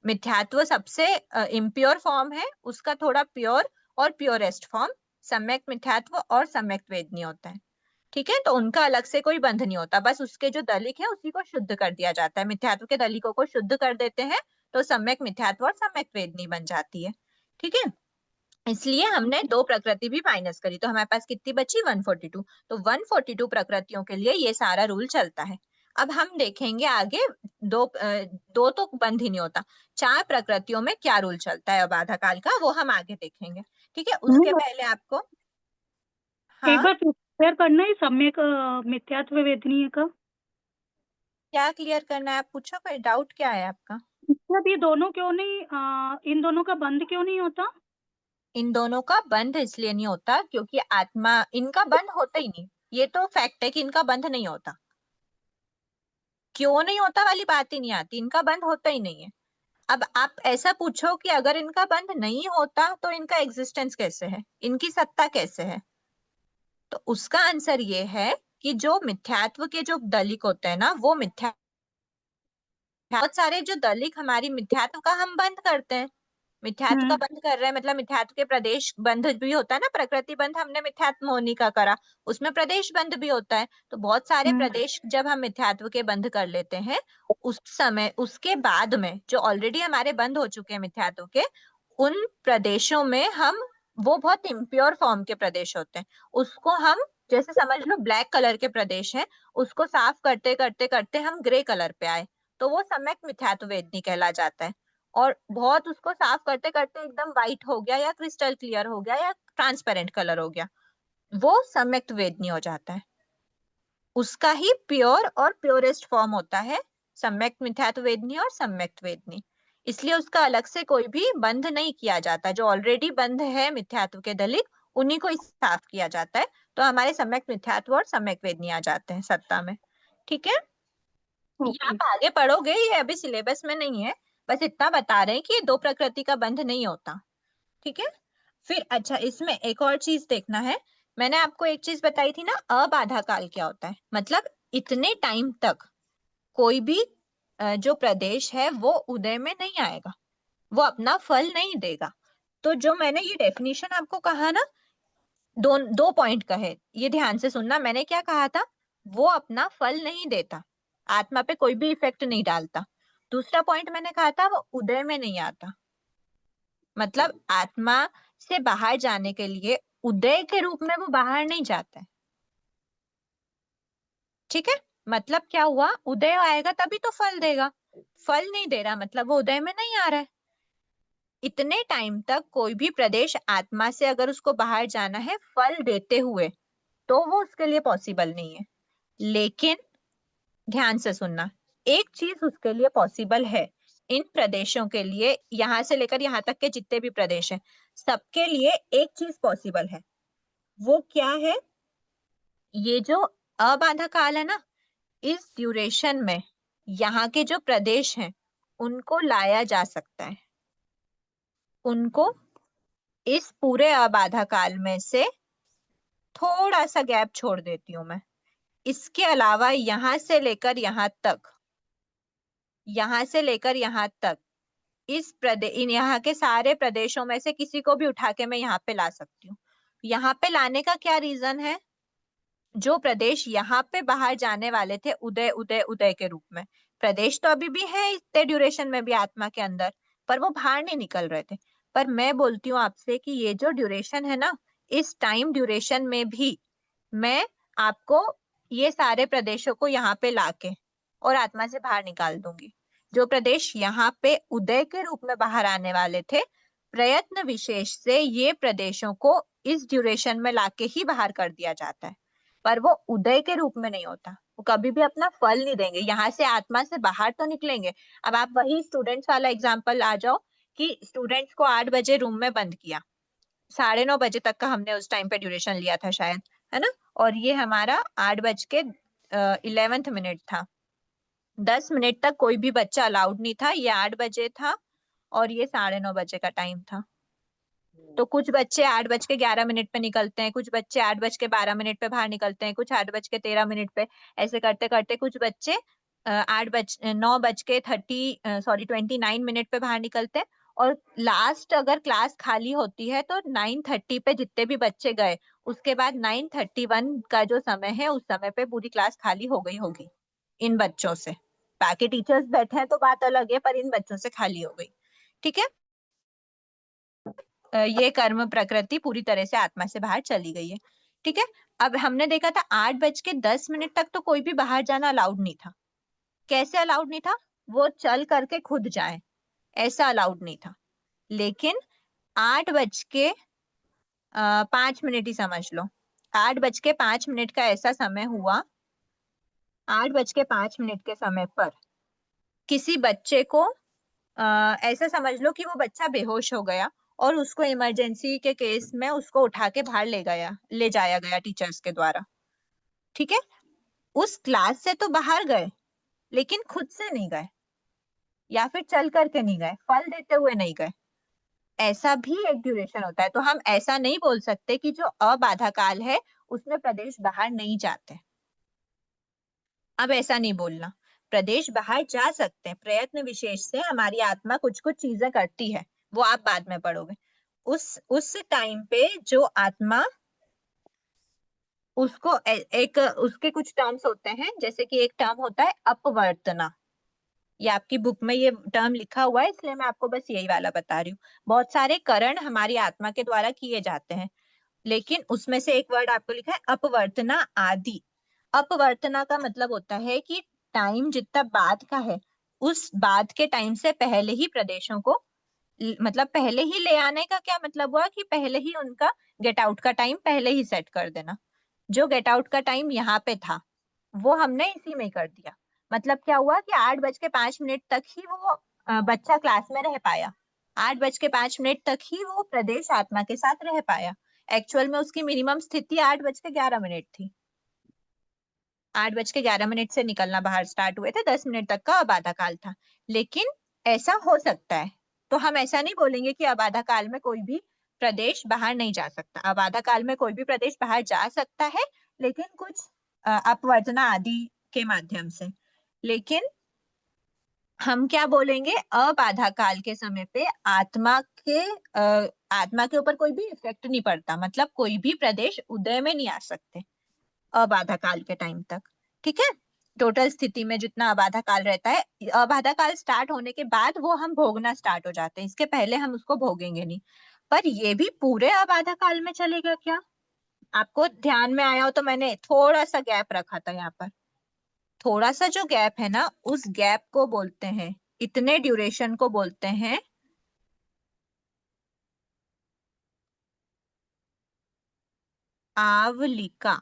मिथ्यात्व सबसे इम्प्योर फॉर्म है, उसका थोड़ा प्योर और प्योरेस्ट फॉर्म सम्यक मिथ्यात्व और सम्यक वेदनी होता है। ठीक है, तो उनका अलग से कोई बंध नहीं होता, बस उसके जो दलिक है उसी को शुद्ध कर दिया जाता है। मिथ्यात्व के दलिकों को शुद्ध कर देते हैं तो सम्यक मिथ्यात्व और सम्यक वेदनी बन जाती है। ठीक है, इसलिए हमने 2 प्रकृति भी माइनस करी, तो हमारे पास कितनी बची? 142। तो 142 प्रकृतियों के लिए ये सारा रूल चलता है। अब हम देखेंगे आगे, दो तो बंद ही नहीं होता, 4 प्रकृतियों में क्या रूल चलता है बाधा काल का, वो हम आगे देखेंगे। ठीक है, उसके पहले आपको एक बार क्लियर करना है सम्यक मिथ्यात्व वेदनीय का। क्या क्लियर करना है? आप पूछो, कोई डाउट क्या है आपका? मतलब ये दोनों क्यों नहीं, इन दोनों का बंद क्यों नहीं होता? इन दोनों का बंध इसलिए नहीं होता क्योंकि आत्मा, इनका बंध होता ही नहीं, ये तो फैक्ट है कि इनका बंध नहीं होता। क्यों नहीं होता वाली बात ही नहीं आती, इनका बंध होता ही नहीं है। अब आप ऐसा पूछो कि अगर इनका बंध नहीं होता तो इनका एग्जिस्टेंस कैसे है, इनकी सत्ता कैसे है? तो उसका आंसर ये है कि जो मिथ्यात्व के जो दलिक होते हैं ना, वो बहुत सारे जो दलिक हमारी मिथ्यात्व का हम बंद करते हैं। मिथ्यात्व का बंध कर रहे हैं मतलब मिथ्यात्व के प्रदेश बंध भी होता है ना, प्रकृति बंध हमने मिथ्यात्व मोहिनी का करा, उसमें प्रदेश बंध भी होता है। तो बहुत सारे प्रदेश जब हम मिथ्यात्व के बंध कर लेते हैं, उस समय उसके बाद में जो ऑलरेडी हमारे बंद हो चुके हैं मिथ्यात्व के, उन प्रदेशों में हम, वो बहुत इम्प्योर फॉर्म के प्रदेश होते हैं, उसको हम, जैसे समझ लो ब्लैक कलर के प्रदेश है, उसको साफ करते करते करते हम ग्रे कलर पे आए, तो वो सम्यक मिथ्यात्व वेदनी कहला जाता है। और बहुत उसको साफ करते करते एकदम व्हाइट हो गया या क्रिस्टल क्लियर हो गया या ट्रांसपेरेंट कलर हो गया, वो सम्यक वेदनी हो जाता है। उसका ही प्योर और प्योरेस्ट फॉर्म होता है सम्यक मिथ्यात्व वेदनी और सम्यक वेदनी। इसलिए उसका अलग से कोई भी बंध नहीं किया जाता, जो ऑलरेडी बंध है मिथ्यात्व के दलित, उन्हीं को साफ किया जाता है, तो हमारे सम्यक मिथ्यात्व और सम्यक वेदनी आ जाते हैं सत्ता में। ठीक है, ये आप आगे पढ़ोगे, ये अभी सिलेबस में नहीं है, बस इतना बता रहे हैं कि ये दो प्रकृति का बंध नहीं होता। ठीक है। फिर अच्छा, इसमें एक और चीज देखना है। मैंने आपको एक चीज बताई थी ना, अबाधा काल क्या होता है, मतलब इतने टाइम तक कोई भी जो प्रदेश है वो उदय में नहीं आएगा, वो अपना फल नहीं देगा। तो जो मैंने ये डेफिनेशन आपको कहा ना, दो दो पॉइंट कहे, ये ध्यान से सुनना। मैंने क्या कहा था, वो अपना फल नहीं देता, आत्मा पे कोई भी इफेक्ट नहीं डालता। दूसरा पॉइंट मैंने कहा था, वो उदय में नहीं आता, मतलब आत्मा से बाहर जाने के लिए उदय के रूप में वो बाहर नहीं जाता है। ठीक है, मतलब क्या हुआ, उदय आएगा तभी तो फल देगा, फल नहीं दे रहा मतलब वो उदय में नहीं आ रहा है। इतने टाइम तक कोई भी प्रदेश आत्मा से अगर उसको बाहर जाना है फल देते हुए, तो वो उसके लिए पॉसिबल नहीं है। लेकिन ध्यान से सुनना, एक चीज उसके लिए पॉसिबल है, इन प्रदेशों के लिए, यहां से लेकर यहां तक के जितने भी प्रदेश हैं, सबके लिए एक चीज पॉसिबल है। वो क्या है, ये जो अबाधा काल है ना, इस ड्यूरेशन में यहाँ के जो प्रदेश हैं उनको लाया जा सकता है, उनको इस पूरे अबाधा काल में से थोड़ा सा गैप छोड़ देती हूँ मैं। इसके अलावा यहां से लेकर यहां तक, यहां से लेकर यहां तक, इस प्रदेश, यहाँ के सारे प्रदेशों में से किसी को भी उठा के मैं यहाँ पे ला सकती हूँ। यहाँ पे लाने का क्या रीजन है, जो प्रदेश यहाँ पे बाहर जाने वाले थे उदय उदय उदय के रूप में, प्रदेश तो अभी भी है इतने ड्यूरेशन में भी आत्मा के अंदर, पर वो बाहर नहीं निकल रहे थे। पर मैं बोलती हूँ आपसे कि ये जो ड्यूरेशन है ना, इस टाइम ड्यूरेशन में भी मैं आपको ये सारे प्रदेशों को यहाँ पे लाके और आत्मा से बाहर निकाल दूंगी। जो प्रदेश यहाँ पे उदय के रूप में बाहर आने वाले थे, प्रयत्न विशेष से ये प्रदेशों को इस ड्यूरेशन में लाके ही बाहर कर दिया जाता है, पर वो उदय के रूप में नहीं होता, वो कभी भी अपना फल नहीं देंगे। यहाँ से आत्मा से बाहर तो निकलेंगे। अब आप वही स्टूडेंट्स वाला एग्जाम्पल आ जाओ कि स्टूडेंट्स को 8 बजे रूम में बंद किया, 9:30 बजे तक का हमने उस टाइम पे ड्यूरेशन लिया था शायद, है ना, और ये हमारा 8:11 था। 10 मिनट तक कोई भी बच्चा अलाउड नहीं था, ये 8 बजे था और ये 9:30 बजे का टाइम था। तो कुछ बच्चे 8:11 पे निकलते हैं, कुछ बच्चे 8:12 पे बाहर निकलते हैं, कुछ 8:13 पे, ऐसे करते करते कुछ बच्चे 29 मिनट पे बाहर निकलते हैं। और लास्ट अगर क्लास खाली होती है तो 9:30 पे जितने भी बच्चे गए, उसके बाद 9:31 का जो समय है उस समय पे पूरी क्लास खाली हो गई होगी इन बच्चों से। बाकी टीचर्स बैठे हैं तो बात अलग है, पर इन बच्चों से खाली हो गई। ठीक है, ये कर्म प्रकृति पूरी तरह से आत्मा से बाहर चली गई है। ठीक है, अब हमने देखा था 8:10 तक तो कोई भी बाहर जाना अलाउड नहीं था। कैसे अलाउड नहीं था, वो चल करके खुद जाए ऐसा अलाउड नहीं था। लेकिन 8:05 ही समझ लो, 8:05 का ऐसा समय हुआ, 8:05 के समय पर किसी बच्चे को ऐसा समझ लो कि वो बच्चा बेहोश हो गया और उसको इमरजेंसी के केस में उसको उठा के बाहर ले जाया गया टीचर्स के द्वारा। ठीक है, उस क्लास से तो बाहर गए लेकिन खुद से नहीं गए, या फिर चल करके नहीं गए, फल देते हुए नहीं गए। ऐसा भी एक ड्यूरेशन होता है। तो हम ऐसा नहीं बोल सकते कि जो अबाधा काल है उसमें प्रदेश बाहर नहीं जाते। अब ऐसा नहीं बोलना, प्रदेश बाहर जा सकते हैं, प्रयत्न विशेष से हमारी आत्मा कुछ कुछ चीजें करती है, वो आप बाद में पढ़ोगे। उस टाइम पे जो आत्मा, उसको एक उसके कुछ टर्म्स होते हैं, जैसे कि एक टर्म होता है अपवर्तना। ये आपकी बुक में ये टर्म लिखा हुआ है, इसलिए मैं आपको बस यही वाला बता रही हूँ। बहुत सारे करण हमारी आत्मा के द्वारा किए जाते हैं, लेकिन उसमें से एक वर्ड आपको लिखा है अपवर्तना आदि। अपवर्तना का मतलब होता है कि टाइम जितना बाद का है, उस बाद के टाइम से पहले ही प्रदेशों को, मतलब पहले ही ले आने का क्या मतलब हुआ कि पहले ही उनका गेट आउट का टाइम पहले ही सेट कर देना। जो गेट आउट का टाइम यहाँ पे था वो हमने इसी में कर दिया। मतलब क्या हुआ कि 8:05 तक ही वो बच्चा क्लास में रह पाया, 8:05 तक ही वो प्रदेश आत्मा के साथ रह पाया। एक्चुअल में उसकी मिनिमम स्थिति 8:11 थी। 8:11 से निकलना बाहर स्टार्ट हुए थे, 10 मिनट तक का अब आधा काल था। लेकिन ऐसा हो सकता है, तो हम ऐसा नहीं बोलेंगे कि अब आधा काल में कोई भी प्रदेश बाहर नहीं जा सकता। अब आधा काल में कोई भी प्रदेश बाहर जा सकता है, लेकिन कुछ अपवर्तना आदि के माध्यम से। लेकिन हम क्या बोलेंगे, अब आधा काल के समय पे आत्मा के ऊपर कोई भी इफेक्ट नहीं पड़ता, मतलब कोई भी प्रदेश उदय में नहीं आ सकते अब आधा काल के टाइम तक। ठीक है, टोटल स्थिति में जितना अब आधा काल रहता है, अब आधा काल स्टार्ट होने के बाद वो हम भोगना स्टार्ट हो जाते हैं, इसके पहले हम उसको भोगेंगे नहीं। पर ये भी पूरे अब आधा काल में चलेगा क्या? आपको ध्यान में आया हो तो मैंने थोड़ा सा गैप रखा था यहाँ पर। थोड़ा सा जो गैप है ना, उस गैप को बोलते हैं, इतने ड्यूरेशन को बोलते हैं आवलिका।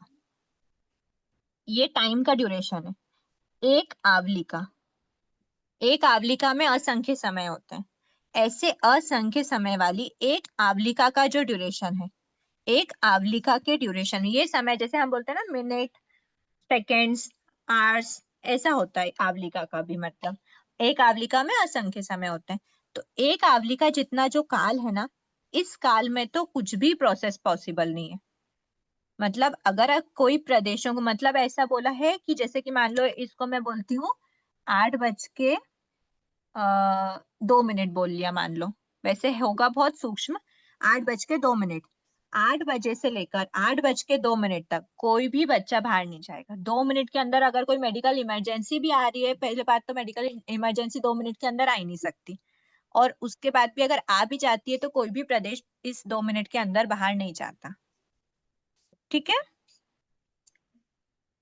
ये टाइम का ड्यूरेशन है, एक आवलिका। एक आवलिका में असंख्य समय होते हैं। ऐसे असंख्य समय वाली एक आवलिका का जो ड्यूरेशन है, एक आवलिका के ड्यूरेशन, ये समय जैसे हम बोलते हैं ना मिनट, सेकेंड्स, आवर्स, ऐसा होता है आवलिका का भी। मतलब एक आवलिका में असंख्य समय होते हैं। तो एक आवलिका जितना जो काल है ना, इस काल में तो कुछ भी प्रोसेस पॉसिबल नहीं है। मतलब अगर कोई प्रदेशों को, मतलब ऐसा बोला है कि जैसे कि मान लो इसको मैं बोलती हूँ 8:02 बोल लिया मान लो, वैसे होगा बहुत सूक्ष्म, 8:02। 8 बजे से लेकर 8:02 तक कोई भी बच्चा बाहर नहीं जाएगा। 2 मिनट के अंदर अगर कोई मेडिकल इमरजेंसी भी आ रही है, पहले बात तो मेडिकल इमरजेंसी 2 मिनट के अंदर आ ही नहीं सकती, और उसके बाद भी अगर आ भी जाती है तो कोई भी प्रदेश इस 2 मिनट के अंदर बाहर नहीं जाता। ठीक है,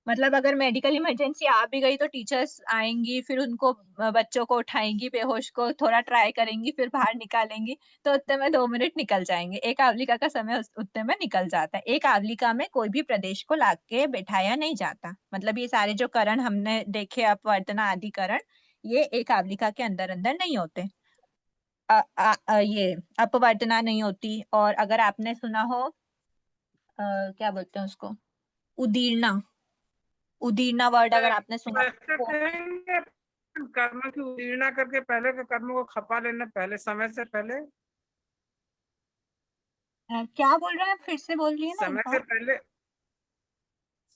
मतलब अगर मेडिकल इमरजेंसी आ भी गई तो टीचर्स आएंगी, फिर उनको बच्चों को उठाएंगी, बेहोश को थोड़ा ट्राई करेंगी, फिर बाहर निकालेंगी, तो उतने में 2 मिनट निकल जाएंगे। एक आवलिका का समय उतने में निकल जाता है। एक आवलिका में कोई भी प्रदेश को लाके बैठाया नहीं जाता। मतलब ये सारे जो करण हमने देखे, अपवर्तना आदि करण, ये एक आवलिका के अंदर अंदर नहीं होते। ये अपवर्तना नहीं होती। और अगर आपने सुना हो क्या बोलते हैं उसको, उदीर्णा, उदीर्णा वर्ड अगर आपने सुना ऐसे हो। कहेंगे कर्म की उदीर्णा करके पहले के कर्म को खपा लेना, पहले समय से पहले। क्या बोल रहे हैं, फिर से बोलिए ना एक समय बार। से पहले,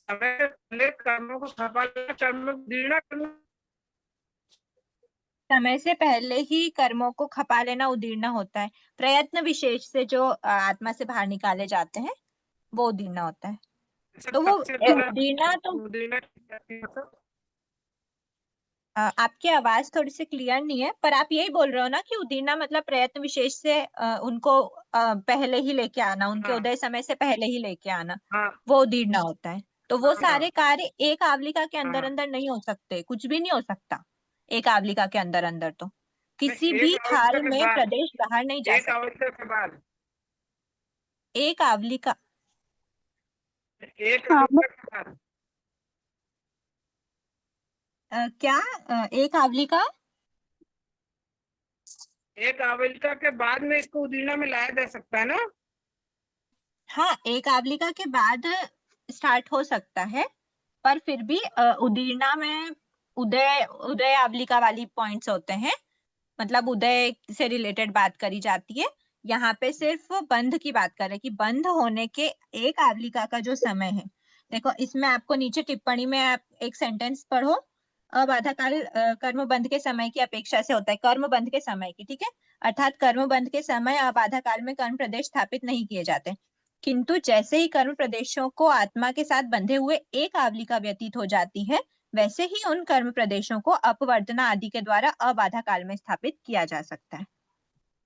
समय से पहले कर्मों को खपा लेना, कर्म की उदीर्णा करना। समय से पहले ही कर्मों को खपा लेना उदीर्णा होता है। प्रयत्न विशेष से जो आत्मा से बाहर निकाले जाते हैं वो उदीर्णा होता है। तो वो सबसे पहले उदीर्णा तो उदीर्णा मतलब आपकी आवाज थोड़ी सी क्लियर नहीं है, पर आप यही बोल रहे हो ना कि उदीर्णा मतलब प्रयत्न विशेष से उनको पहले ही लेके आना, उनके हाँ उदय समय से पहले ही लेके आना, हाँ वो उदीर्णा होता है। तो वो हाँ सारे कार्य एक आवलिका के अंदर हाँ। अंदर नहीं हो सकते, कुछ भी नहीं हो सकता एक आवलिका के अंदर अंदर। तो किसी नहीं, भी एक अवस्था काल के में बाद, प्रदेश बाहर नहीं जा एक सकता। अवस्था के बाद, एक आवलिका एक हाँ अवस्था के बाद, क्या एक आवलिका, एक अवस्था के बाद में इसको उदीर्णा में लाया जा सकता है ना। हाँ एक आवलिका के बाद स्टार्ट हो सकता है, पर फिर भी उदीर्णा में उदय उदय आवलिका वाली पॉइंट्स होते हैं। मतलब उदय से रिलेटेड बात करी जाती है। यहाँ पे सिर्फ बंध की बात कर रहे हैं कि बंध होने के एक आवलिका का जो समय है। देखो इसमें आपको नीचे टिप्पणी में आप एक सेंटेंस पढ़ो, अब आधा काल कर्म बंध के समय की अपेक्षा से होता है, कर्म बंध के समय की। ठीक है, अर्थात कर्म बंध के समय अब आधा काल में कर्म प्रदेश स्थापित नहीं किए जाते, किंतु जैसे ही कर्म प्रदेशों को आत्मा के साथ बंधे हुए एक आवलिका व्यतीत हो जाती है, वैसे ही उन कर्म प्रदेशों को अपवर्तना आदि के द्वारा अबाधा काल में स्थापित किया जा सकता है।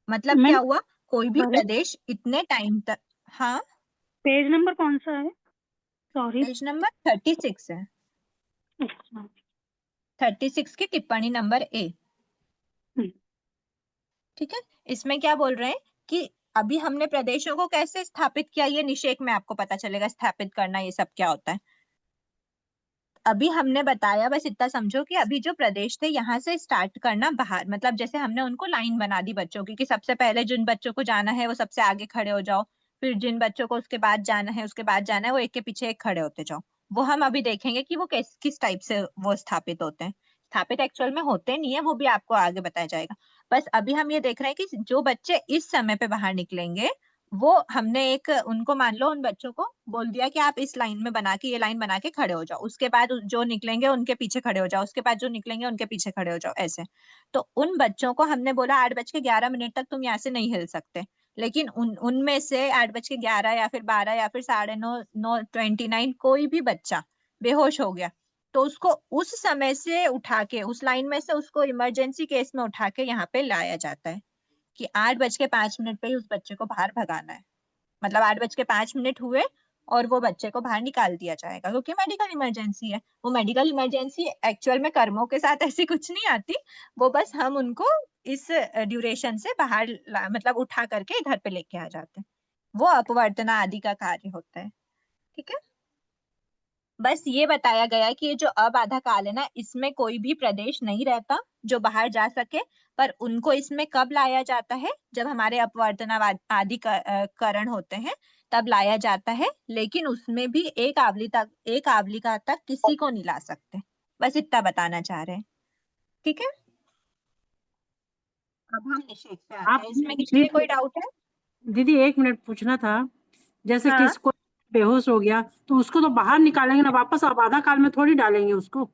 मतलब मैम क्या हुआ, कोई भी सॉरी, प्रदेश इतने टाइम तक। हाँ, पेज नंबर कौन सा है? सॉरी। पेज नंबर 36 है, 36 की टिप्पणी नंबर ए। ठीक है, इसमें क्या बोल रहे हैं कि अभी हमने प्रदेशों को कैसे स्थापित किया, ये निषेक में आपको पता चलेगा, स्थापित करना ये सब क्या होता है। अभी हमने बताया, बस इतना समझो कि अभी जो प्रदेश थे यहाँ से स्टार्ट करना बाहर, मतलब जैसे हमने उनको लाइन बना दी बच्चों की कि सबसे पहले जिन बच्चों को जाना है वो सबसे आगे खड़े हो जाओ, फिर जिन बच्चों को उसके बाद जाना है उसके बाद जाना है वो एक के पीछे एक खड़े होते जाओ। वो हम अभी देखेंगे कि वो किस टाइप से वो स्थापित होते हैं। स्थापित एक्चुअल में होते नहीं है, वो भी आपको आगे बताया जाएगा। बस अभी हम ये देख रहे हैं कि जो बच्चे इस समय पे बाहर निकलेंगे, वो हमने एक उनको मान लो उन बच्चों को बोल दिया कि आप इस लाइन में बना के, ये लाइन बना के खड़े हो जाओ, उसके बाद जो निकलेंगे उनके पीछे खड़े हो जाओ, उसके बाद जो निकलेंगे उनके पीछे खड़े हो जाओ, ऐसे। तो उन बच्चों को हमने बोला 8:11 तक तुम यहाँ से नहीं हिल सकते, लेकिन उनमें से 8:11 या फिर 12 या फिर 9:30, 9:29 कोई भी बच्चा बेहोश हो गया, तो उसको उस समय से उठा के, उस लाइन में से उसको इमरजेंसी केस में उठा के यहाँ पे लाया जाता है कि 8:05 पे ही उस बच्चे को बाहर भगाना है। मतलब 8:05 हुए और वो बच्चे को बाहर निकाल दिया जाएगा, क्योंकि मेडिकल इमरजेंसी है। वो मेडिकल इमरजेंसी एक्चुअल में कर्मों के साथ ऐसी कुछ नहीं आती, वो बस हम उनको इस ड्यूरेशन से बाहर मतलब उठा करके घर पे लेके आ जाते हैं। वो अपवर्तना आदि का कार्य होता है। ठीक है, बस ये बताया गया है कि ये जो अबाधा काल है ना, इसमें कोई भी प्रदेश नहीं रहता जो बाहर जा सके, पर उनको इसमें कब लाया जाता है, जब हमारे अपवर्तना आदि करण होते हैं तब लाया जाता है। लेकिन उसमें भी एक आवलिका तक किसी को नहीं ला सकते। बस इतना बताना चाह रहे हैं। ठीक है, अब हम निषेध पे आते आप हैं। इसमें किसी के कोई डाउट है? दीदी 1 मिनट पूछना था, जैसे हाँ, किसको बेहोश हो गया तो उसको तो बाहर निकालेंगे ना, वापस आबादा काल में थोड़ी डालेंगे उसको।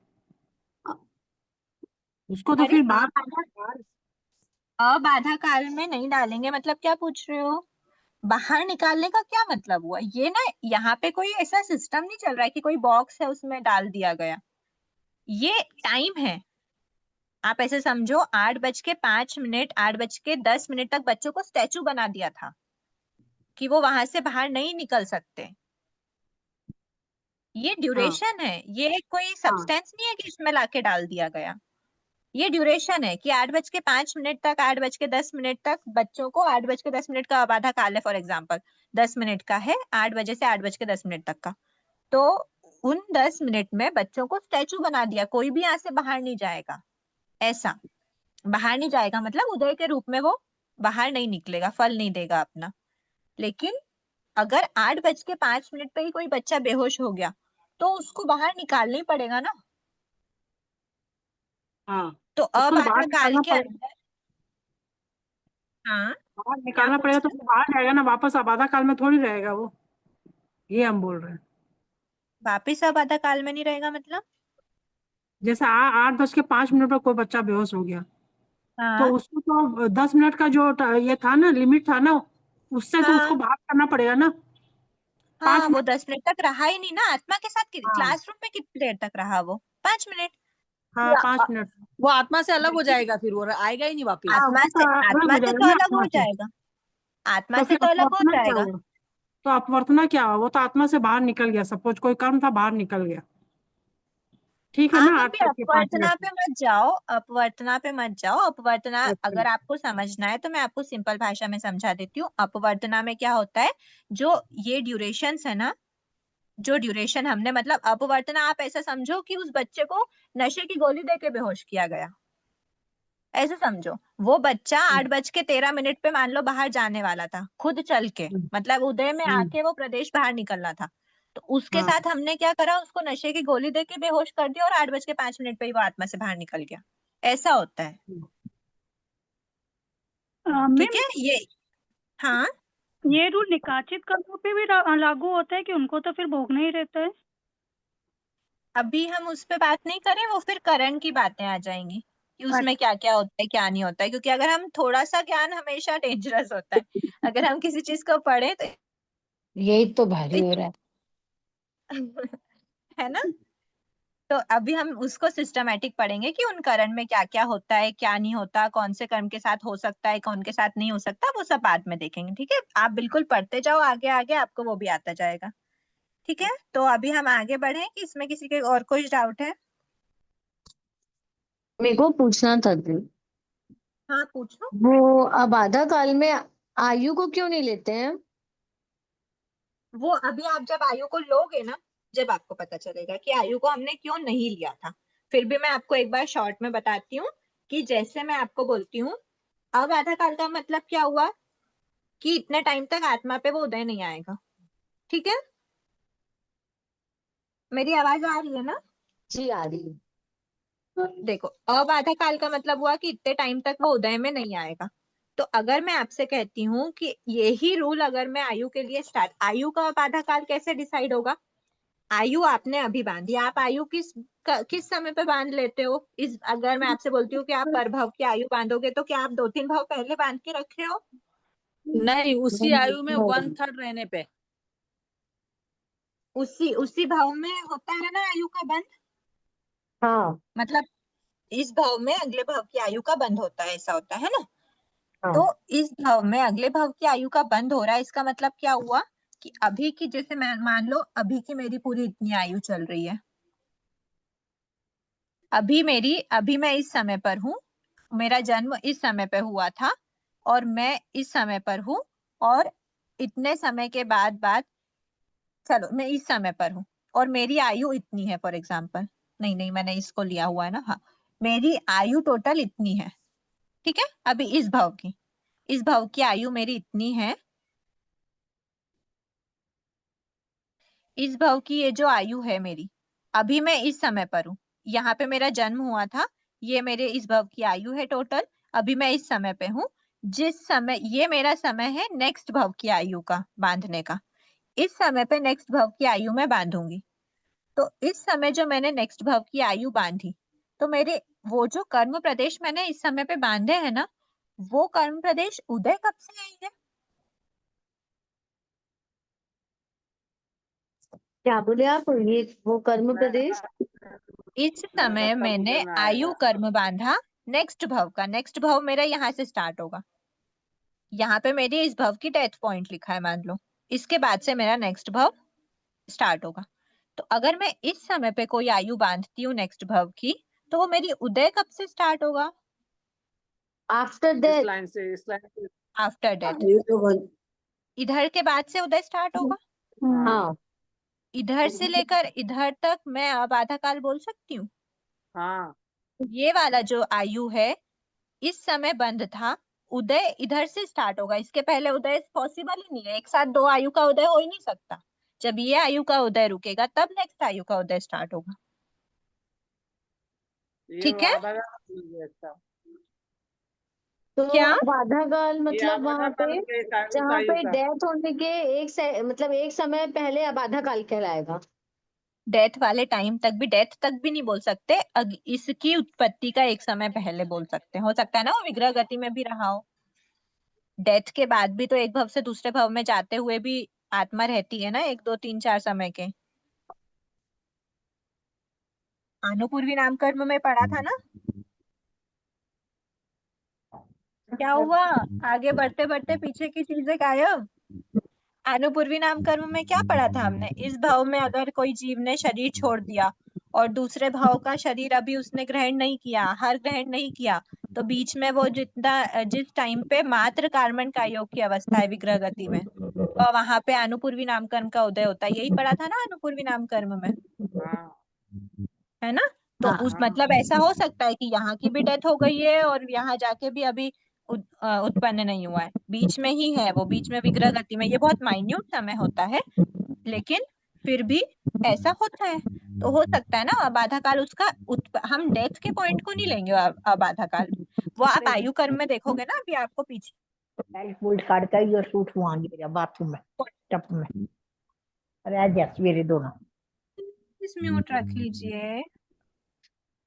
उसको तो अरे फिर बाहर अबाधा काल में नहीं डालेंगे मतलब क्या पूछ रहे हो? बाहर निकालने का क्या मतलब हुआ? ये ना, यहाँ पे कोई ऐसा सिस्टम नहीं चल रहा है कि कोई बॉक्स है उसमें डाल दिया गया। ये टाइम है, आप ऐसे समझो। 8:05, 8:10 तक बच्चों को स्टैचू बना दिया था कि वो वहां से बाहर नहीं निकल सकते। ये हाँ ड्यूरेशन है, ये कोई हाँ सब्सटेंस नहीं है कि इसमें लाके डाल दिया गया। ये ड्यूरेशन है कि 8:05 तक, 8:10 तक बच्चों को, 8:10 का आबाधा काल है फॉर एग्जाम्पल, 10 मिनट का है, 8 बजे से 8:10 तक का। तो उन 10 मिनट में बच्चों को स्टैचू बना दिया, कोई भी यहाँ से बाहर नहीं जाएगा। ऐसा बाहर नहीं जाएगा मतलब उदय के रूप में वो बाहर नहीं निकलेगा, फल नहीं देगा अपना। लेकिन अगर 8:05 पे ही कोई बच्चा बेहोश हो गया तो उसको बाहर निकालना ही पड़ेगा ना। हाँ, तो उसको तो बाहर अबाधा काल निकालना के पड़ेगा। अंदर, हाँ, बाहर क्या निकालना पड़ेगा पूछ तो रहे फिर हो? बाहर जाएगा ना, वापस आबादा काल में थोड़ी रहेगा वो। ये हम बोल रहे हैं। वापिस अबाधा काल में नहीं रहेगा मतलब? जैसे 8:05 पर कोई बच्चा बेहोश हो गया तो हाँ उसको तो 10 मिनट का जो ये था ना, लिमिट था ना, उससे तो उसको हाँ बाहर करना पड़ेगा ना। हाँ, पांच वो मिनट 10 मिनट तक रहा ही नहीं ना आत्मा के साथ। हाँ क्लासरूम में कितनी देर तक रहा वो? 5 मिनट। हाँ, 5 मिनट। वो आत्मा से अलग हो लेकिन जाएगा, फिर वो आएगा ही नहीं वापिस। हाँ, वो तो अलग आत्मा हो से जाएगा तो ना अलग हो आत्मा से। जाएगा, आत्मा तो से फिर तो अलग हो अपवर्तना क्या जाएगा। हुआ? तो अपवर्तना क्या हुआ? वो तो आत्मा से बाहर निकल गया, सपोज कोई कर्म था बाहर निकल गया, ठीक है ना, आप आठ अभी बज के पांच अपवर्तना मिनट पे मत जाओ, अपवर्तना पे मत जाओ। अपवर्तना अच्छा अगर आपको समझना है तो मैं आपको सिंपल भाषा में समझा देती हूँ। अपवर्तना में क्या होता है, जो ये ड्यूरेशंस है ना, जो ड्यूरेशन हमने, मतलब अपवर्तना आप ऐसा समझो कि उस बच्चे को नशे की गोली दे के बेहोश किया गया, ऐसे समझो। वो बच्चा 8:13 पे मान लो बाहर जाने वाला था खुद चल के, हम्म, मतलब उदय में हम्म, आके वो प्रदेश बाहर निकलना था। तो उसके हाँ साथ हमने क्या करा, उसको नशे की गोली दे के बेहोश कर दिया और 8:05 पे ही वो आत्मा से बाहर निकल गया। ऐसा होता है। ठीक हम्म। है ये, हाँ। ये रूल निकाचित कर्मों पे भी लागू होता है कि उनको तो फिर भोगना ही रहता है? अभी हम उस पे बात नहीं करें, वो फिर करण की बातें आ जाएंगी कि उसमें क्या क्या होता है क्या नहीं होता है। क्योंकि अगर हम, थोड़ा सा ज्ञान हमेशा डेंजरस होता है, अगर हम किसी चीज को पढ़े तो यही तो भारी हो रहा है। है ना। तो अभी हम उसको सिस्टमेटिक पढ़ेंगे कि उन कर्म में क्या क्या होता है क्या नहीं होता, कौन से कर्म के साथ हो सकता है कौन के साथ नहीं हो सकता, वो सब बाद में देखेंगे। ठीक है, आप बिल्कुल पढ़ते जाओ आगे आगे, आपको वो भी आता जाएगा। ठीक है, तो अभी हम आगे बढ़े कि इसमें किसी के और कुछ डाउट है? मेरे को पूछना था जी, हाँ पूछो। वो आबादा काल में आयु को क्यों नहीं लेते हैं? वो अभी आप जब आयु को लोगे ना, जब आपको पता चलेगा कि आयु को हमने क्यों नहीं लिया था। फिर भी मैं आपको एक बार शॉर्ट में बताती हूँ कि जैसे मैं आपको बोलती हूँ, अब आधा काल का मतलब क्या हुआ कि इतने टाइम तक आत्मा पे वो उदय नहीं आएगा। ठीक है, मेरी आवाज आ रही है ना? जी आ रही है। देखो, अबाधा काल का मतलब हुआ कि इतने टाइम तक वो उदय में नहीं आएगा। तो अगर मैं आपसे कहती हूँ कि यही रूल अगर मैं आयु के लिए स्टार्ट, आयु का अबाधा काल कैसे डिसाइड होगा? आयु आपने अभी बांधी, आप आयु किस समय पे बांध लेते हो? इस अगर मैं आपसे बोलती हूँ कि आप परभव की आयु बांधोगे, तो क्या आप 2-3 भाव पहले बांध के रखे हो? नहीं, उसी आयु में 1/3 रहने पे। उसी भाव में होता है ना आयु का बंध? हाँ मतलब इस भाव में अगले भाव की आयु का बंध होता है, ऐसा होता है ना? हाँ। तो इस भाव में अगले भाव की आयु का बंध हो रहा है, इसका मतलब क्या हुआ कि अभी की, जैसे मैं मान लो अभी की मेरी पूरी इतनी आयु चल रही है, अभी मैं इस समय पर हूँ, मेरा जन्म इस समय पे हुआ था और मैं इस समय पर हूँ, और इतने समय के बाद चलो मैं इस समय पर हूँ और मेरी आयु इतनी है, फॉर एग्जाम्पल। नहीं नहीं, मैंने इसको लिया हुआ है ना, हाँ। मेरी आयु टोटल इतनी है, ठीक है? अभी इस भाव की आयु मेरी इतनी है। इस भाव की ये जो आयु है मेरी, अभी मैं इस समय पर हूँ, यहाँ पे मेरा जन्म हुआ था, ये मेरे इस भाव की आयु है टोटल। अभी मैं इस समय पे हूँ, जिस समय, ये मेरा समय है नेक्स्ट भाव की आयु का बांधने का। इस समय पे नेक्स्ट भाव की आयु मैं बांधूंगी। तो इस समय जो मैंने नेक्स्ट भाव की आयु बांधी, तो मेरे वो जो कर्म प्रदेश मैंने इस समय पे बांधे हैं ना, वो कर्म प्रदेश उदय कब से आएंगे? क्या बोले आप? ये वो कर्म प्रदेश इस समय मैंने आयु कर्म बांधा नेक्स्ट भाव का, नेक्स्ट भाव मेरा यहाँ से स्टार्ट होगा। यहाँ पे मेरी इस भाव की डेथ पॉइंट लिखा है मान लो, इसके बाद से मेरा नेक्स्ट भाव स्टार्ट होगा। तो अगर मैं इस समय पे कोई आयु बांधती हूँ नेक्स्ट भाव की, तो वो मेरी उदय कब से स्टार्ट होगा? आफ्टर इस दैट। लाइन से आफ्टर डेथ। इधर के बाद से उदय स्टार्ट होगा। हाँ इधर से लेकर इधर तक मैं अब आधा काल बोल सकती हूँ। हाँ। ये वाला जो आयु है इस समय बंद था, उदय इधर से स्टार्ट होगा। इसके पहले उदय पॉसिबल ही नहीं है, एक साथ दो आयु का उदय हो ही नहीं सकता। जब ये आयु का उदय रुकेगा तब नेक्स्ट आयु का उदय स्टार्ट होगा। ये ठीक है? आधा का तो क्या? बाधा काल ये मतलब आधा वहां काल पे के उस जहाँ आयु पे का। डेथ होने के मतलब एक समय पहले अबाधा काल कहलाएगा। डेथ वाले टाइम तक भी, डेथ तक भी नहीं बोल सकते, इसकी उत्पत्ति का एक समय पहले बोल सकते हैं। हो सकता है ना वो विग्रह गति में भी रहा हो। डेथ के बाद भी तो एक भव से दूसरे भव में जाते हुए भी आत्मा रहती है ना, 1 2 3 4 समय के। अनुपूर्वी नाम कर्म में पढ़ा था ना? क्या हुआ? आगे बढ़ते बढ़ते पीछे की चीजें गायब। अनुपूर्वी नाम कर्म में क्या पढ़ा था हमने? इस भाव में अगर कोई जीव ने शरीर छोड़ दिया और दूसरे भाव का शरीर अभी उसने ग्रहण नहीं किया, आहार ग्रहण नहीं किया, तो बीच में वो जिस टाइम पे मात्र कार्मण का योग की अवस्था है विग्रह गति में, और वहां पे अनुपूर्वी नाम कर्म का उदय होता है। यही पढ़ा था ना अनुपूर्वी नाम कर्म में, हाँ है ना? तो उस मतलब ऐसा हो सकता है कि यहाँ की भी डेथ हो गई है और यहाँ जाके भी अभी उत्पन्न नहीं हुआ है, बीच में ही है वो, बीच में विग्रह गति में। ये बहुत माइन्यूट समय होता है, लेकिन फिर भी ऐसा होता है। तो हो सकता है ना अबाधा काल उसका हम डेथ के पॉइंट को नहीं लेंगे अबाधा काल। वो आप आयु कर्म में देखोगे ना, अभी आपको पीछे काटता ही और सूट हुआ बाथरूम में टप में रह गया सवेरे दोनों। म्यूट रख लीजिए।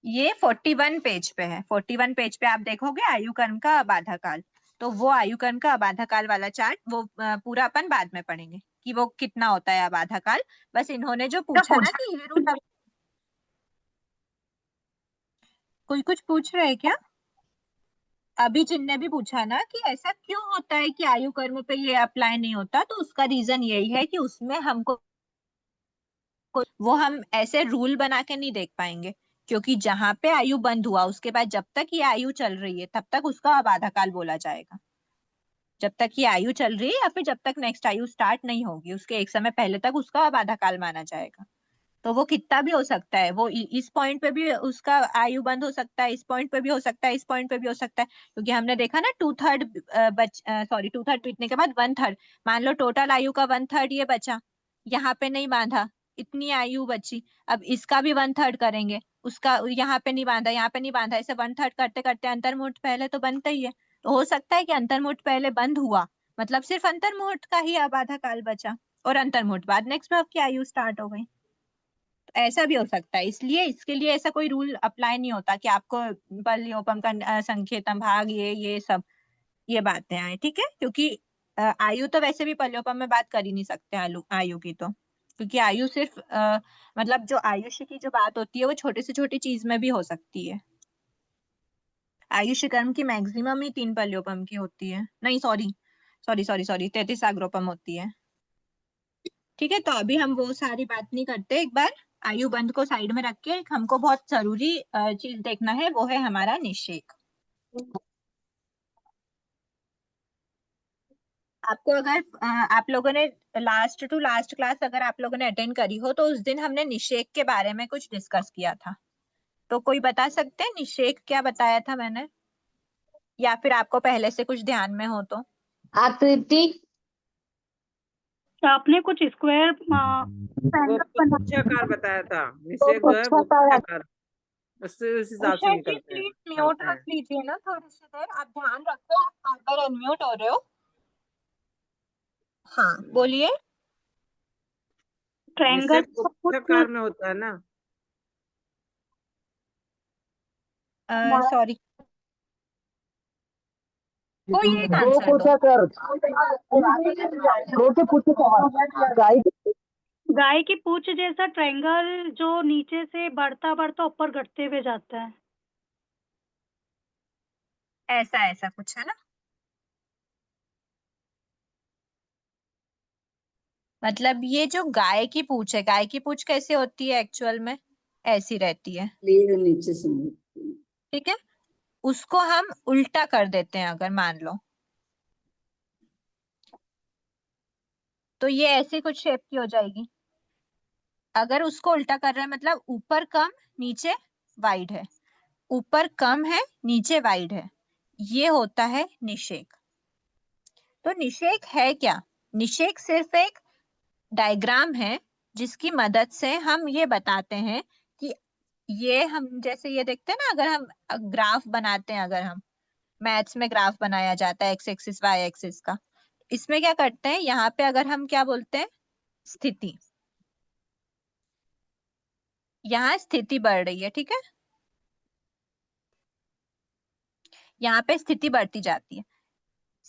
ये 41 पेज पे है, 41 पेज पे आप देखोगे आयु कर्म का अबाधा काल। तो वो आयु कर्म का अबाधा काल वाला चार्ट वो पूरा अपन बाद में पढ़ेंगे कि वो कितना होता है अबाधा काल। बस इन्होंने जो पूछा ना कि ये रूल, कोई कुछ पूछ रहे है क्या? अभी जिनने भी पूछा ना कि ऐसा क्यों होता है कि आयु कर्म पे ये अप्लाई नहीं होता, तो उसका रीजन यही है कि उसमें हमको वो हम ऐसे रूल बना के नहीं देख पाएंगे, क्योंकि जहां पे आयु बंद हुआ उसके बाद जब तक ये आयु चल रही है तब तक उसका अबाधा काल बोला जाएगा। जब तक ये आयु चल रही है या फिर जब तक नेक्स्ट आयु स्टार्ट नहीं होगी उसके एक समय पहले तक उसका अबाधा काल माना जाएगा। तो वो कितना भी हो सकता है, वो इस पॉइंट पे भी उसका आयु बंद हो सकता है, इस पॉइंट पे भी हो सकता है, इस पॉइंट पे भी हो सकता है, क्योंकि हमने देखा ना 2/3 2/3 बीतने के बाद 1/3, मान लो टोटल आयु का 1/3 ये बचा, यहाँ पे नहीं बांधा, इतनी आयु बची, अब इसका भी 1/3 करेंगे, उसका यहाँ पे नहीं बांधा, यहाँ पे नहीं बांधा, ऐसे 1/3 करते करते अंतर्मुहूर्त पहले तो बनता ही है। तो हो सकता है कि अंतर्मुहूर्त पहले बंद हुआ, मतलब सिर्फ अंतर्मुहूर्त का ही अब आधा काल बचा, और अंतर्मुहूर्त बाद नेक्स्ट भाव की आयु स्टार्ट हो गई। तो ऐसा भी हो सकता है, इसलिए इसके लिए ऐसा कोई रूल अप्लाई नहीं होता कि आपको पल्योपम का संकेतम भाग ये सब ये बातें आए, ठीक है। क्योंकि आयु तो वैसे भी पल्योपम में बात कर ही नहीं सकते आयु की, तो क्योंकि आयु सिर्फ मतलब जो आयुष्य की जो बात होती है वो छोटी से छोटी चीज में भी हो सकती है। आयुष्य कर्म की मैक्सिमम ही 3 पल्योपम की होती है, नहीं सॉरी सॉरी सॉरी सॉरी 33 आग्रोपम होती है, ठीक है। तो अभी हम वो सारी बात नहीं करते, एक बार आयु बंध को साइड में रख के हमको बहुत जरूरी चीज देखना है, वो है हमारा निषेक। आपको अगर आप लोगों ने लास्ट टू लास्ट क्लास अगर आप लोगों ने अटेंड करी हो, तो उस दिन हमने निषेक के बारे में कुछ डिस्कस किया था। तो कोई बता सकते हैं निषेक क्या बताया था मैंने, या फिर आपको पहले से कुछ ध्यान में हो तो? आकृति आपने कुछ स्क्वायर वो पुच्छाकार बताया था, निषेक जो है वो पुच्छाकार, उससे उस हिसाब से उषा जी निकलते हैं। प्लीज म्यूट रख लीजिए ना थोड़ी सी देर, आप ध्यान रखो, आप बार बार अनम्यूट हो रहे हो। हाँ बोलिए। निषेक पुच्छाकार में होता है ना। सॉरी, कोई एक आंसर दो। गाय की पूंछ जैसा ट्रायंगल जो नीचे से बढ़ता बढ़ता ऊपर घटते हुए जाता है, ऐसा ऐसा कुछ है ना, मतलब ये जो गाय की पूंछ है, गाय की पूंछ कैसे होती है एक्चुअल में, ऐसी रहती है, नीचे से ठीक है। उसको हम उल्टा कर देते हैं अगर मान लो, तो ये ऐसी कुछ शेप की हो जाएगी। अगर उसको उल्टा कर रहे हैं मतलब ऊपर कम नीचे वाइड है, ऊपर कम है नीचे वाइड है, ये होता है निषेक। तो निषेक है क्या? निषेक सिर्फ एक डायग्राम है जिसकी मदद से हम ये बताते हैं कि ये हम जैसे ये देखते हैं ना, अगर हम ग्राफ बनाते हैं, अगर हम मैथ्स में ग्राफ बनाया जाता है एक्स एक्सिस वाई एक्सिस का, इसमें क्या करते हैं, यहाँ पे अगर हम क्या बोलते हैं, स्थिति, यहाँ स्थिति बढ़ रही है, ठीक है, यहाँ पे स्थिति बढ़ती जाती है,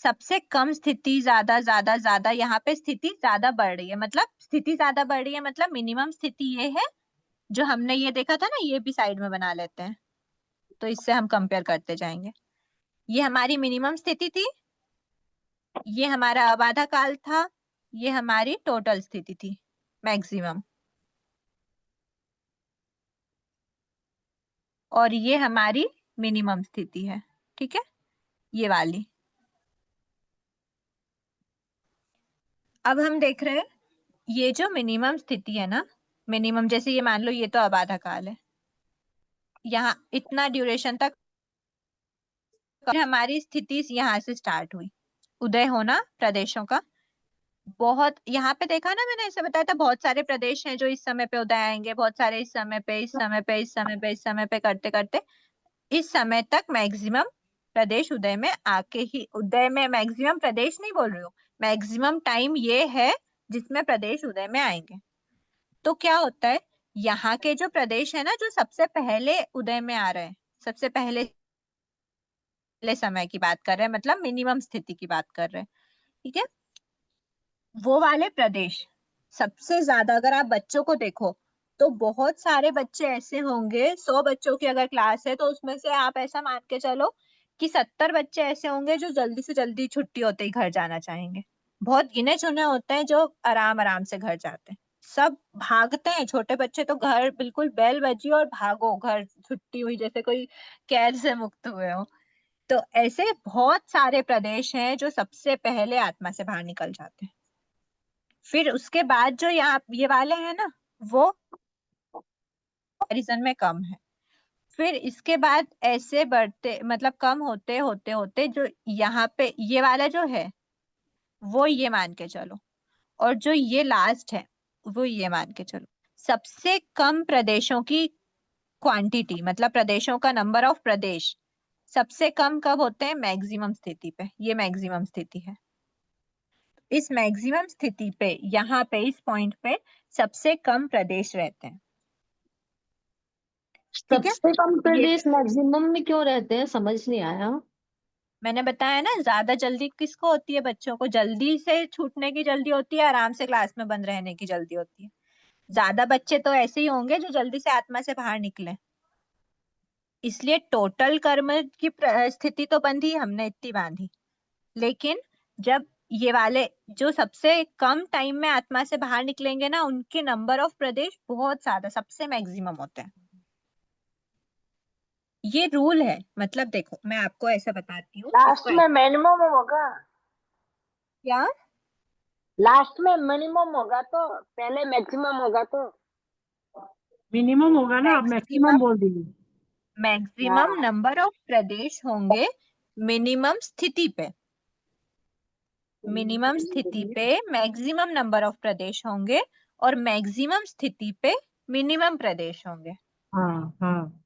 सबसे कम स्थिति ज्यादा ज्यादा ज्यादा, यहाँ पे स्थिति ज्यादा बढ़ रही है, मतलब स्थिति ज्यादा बढ़ रही है, मतलब मिनिमम स्थिति ये है जो हमने ये देखा था ना, ये भी साइड में बना लेते हैं तो इससे हम कंपेयर करते जाएंगे। ये हमारी मिनिमम स्थिति थी, ये हमारा अबाधा काल था, ये हमारी टोटल स्थिति थी मैक्सिमम, और ये हमारी मिनिमम स्थिति है, ठीक है, ये वाली। अब हम देख रहे हैं ये जो मिनिमम स्थिति है ना, मिनिमम जैसे ये मान लो ये तो अबाधा काल है, यहाँ इतना ड्यूरेशन तक हमारी स्थिति यहाँ से स्टार्ट हुई, उदय होना प्रदेशों का। बहुत यहाँ पे देखा ना, मैंने ऐसे बताया था बहुत सारे प्रदेश हैं जो इस समय पे उदय आएंगे, बहुत सारे इस समय पे इस समय पे इस समय पे इस समय पे करते करते इस समय तक मैक्सिमम प्रदेश उदय में आके ही, उदय में मैक्सिमम प्रदेश नहीं बोल रही हूँ, मैक्सिमम टाइम ये है जिसमें प्रदेश उदय में आएंगे। तो क्या होता है, यहाँ के जो प्रदेश है ना जो सबसे पहले उदय में आ रहे हैं, सबसे पहले समय की बात कर रहे हैं, मतलब मिनिमम स्थिति की बात कर रहे हैं, ठीक है, वो वाले प्रदेश सबसे ज्यादा, अगर आप बच्चों को देखो तो बहुत सारे बच्चे ऐसे होंगे, 100 बच्चों की अगर क्लास है तो उसमें से आप ऐसा मान के चलो कि 70 बच्चे ऐसे होंगे जो जल्दी से जल्दी छुट्टी होते ही घर जाना चाहेंगे। बहुत गिने चुने होते हैं जो आराम आराम से घर जाते हैं, सब भागते हैं, छोटे बच्चे तो घर बिल्कुल बेल बजी और भागो घर, छुट्टी हुई जैसे कोई कैद से मुक्त हुए हो। तो ऐसे बहुत सारे प्रदेश हैं जो सबसे पहले आत्मा से बाहर निकल जाते हैं, फिर उसके बाद जो यहाँ ये वाले हैं ना वो कंपैरिजन में कम है, फिर इसके बाद ऐसे बढ़ते मतलब कम होते होते होते जो यहाँ पे ये वाला जो है वो ये मान के चलो, और जो ये लास्ट है वो ये मान के चलो, सबसे कम प्रदेशों की क्वांटिटी, मतलब प्रदेशों का नंबर ऑफ प्रदेश सबसे कम कब होते हैं? मैक्सिमम स्थिति पे। ये मैक्सिमम स्थिति है। इस मैक्सिमम स्थिति पे, यहाँ पे इस पॉइंट पे सबसे कम प्रदेश रहते हैं। ठीक है, सबसे कम ये प्रदेश मैक्सिमम में क्यों रहते हैं, समझ नहीं आया। मैंने बताया ना, ज्यादा जल्दी किसको होती है? बच्चों को जल्दी से छूटने की जल्दी होती है, आराम से क्लास में बंद रहने की जल्दी होती है। ज्यादा बच्चे तो ऐसे ही होंगे जो जल्दी से आत्मा से बाहर निकले। इसलिए टोटल कर्म की स्थिति तो बंधी, हमने इतनी बांधी, लेकिन जब ये वाले जो सबसे कम टाइम में आत्मा से बाहर निकलेंगे ना, उनके नंबर ऑफ प्रदेश बहुत ज्यादा, सबसे मैक्सिमम होते हैं। ये रूल है। मतलब देखो, मैं आपको ऐसा बताती हूँ, लास्ट इसको में मिनिमम होगा, क्या लास्ट में मिनिमम होगा तो पहले मैक्सिमम होगा तो मिनिमम होगा ना, आप मैक्सिमम मैक्सिमम बोल दीजिए। मैक्सिमम हाँ नंबर ऑफ प्रदेश होंगे मिनिमम स्थिति पे। मिनिमम स्थिति पे मैक्सिमम नंबर ऑफ प्रदेश होंगे और मैक्सिमम स्थिति पे मिनिमम प्रदेश होंगे। हाँ हाँ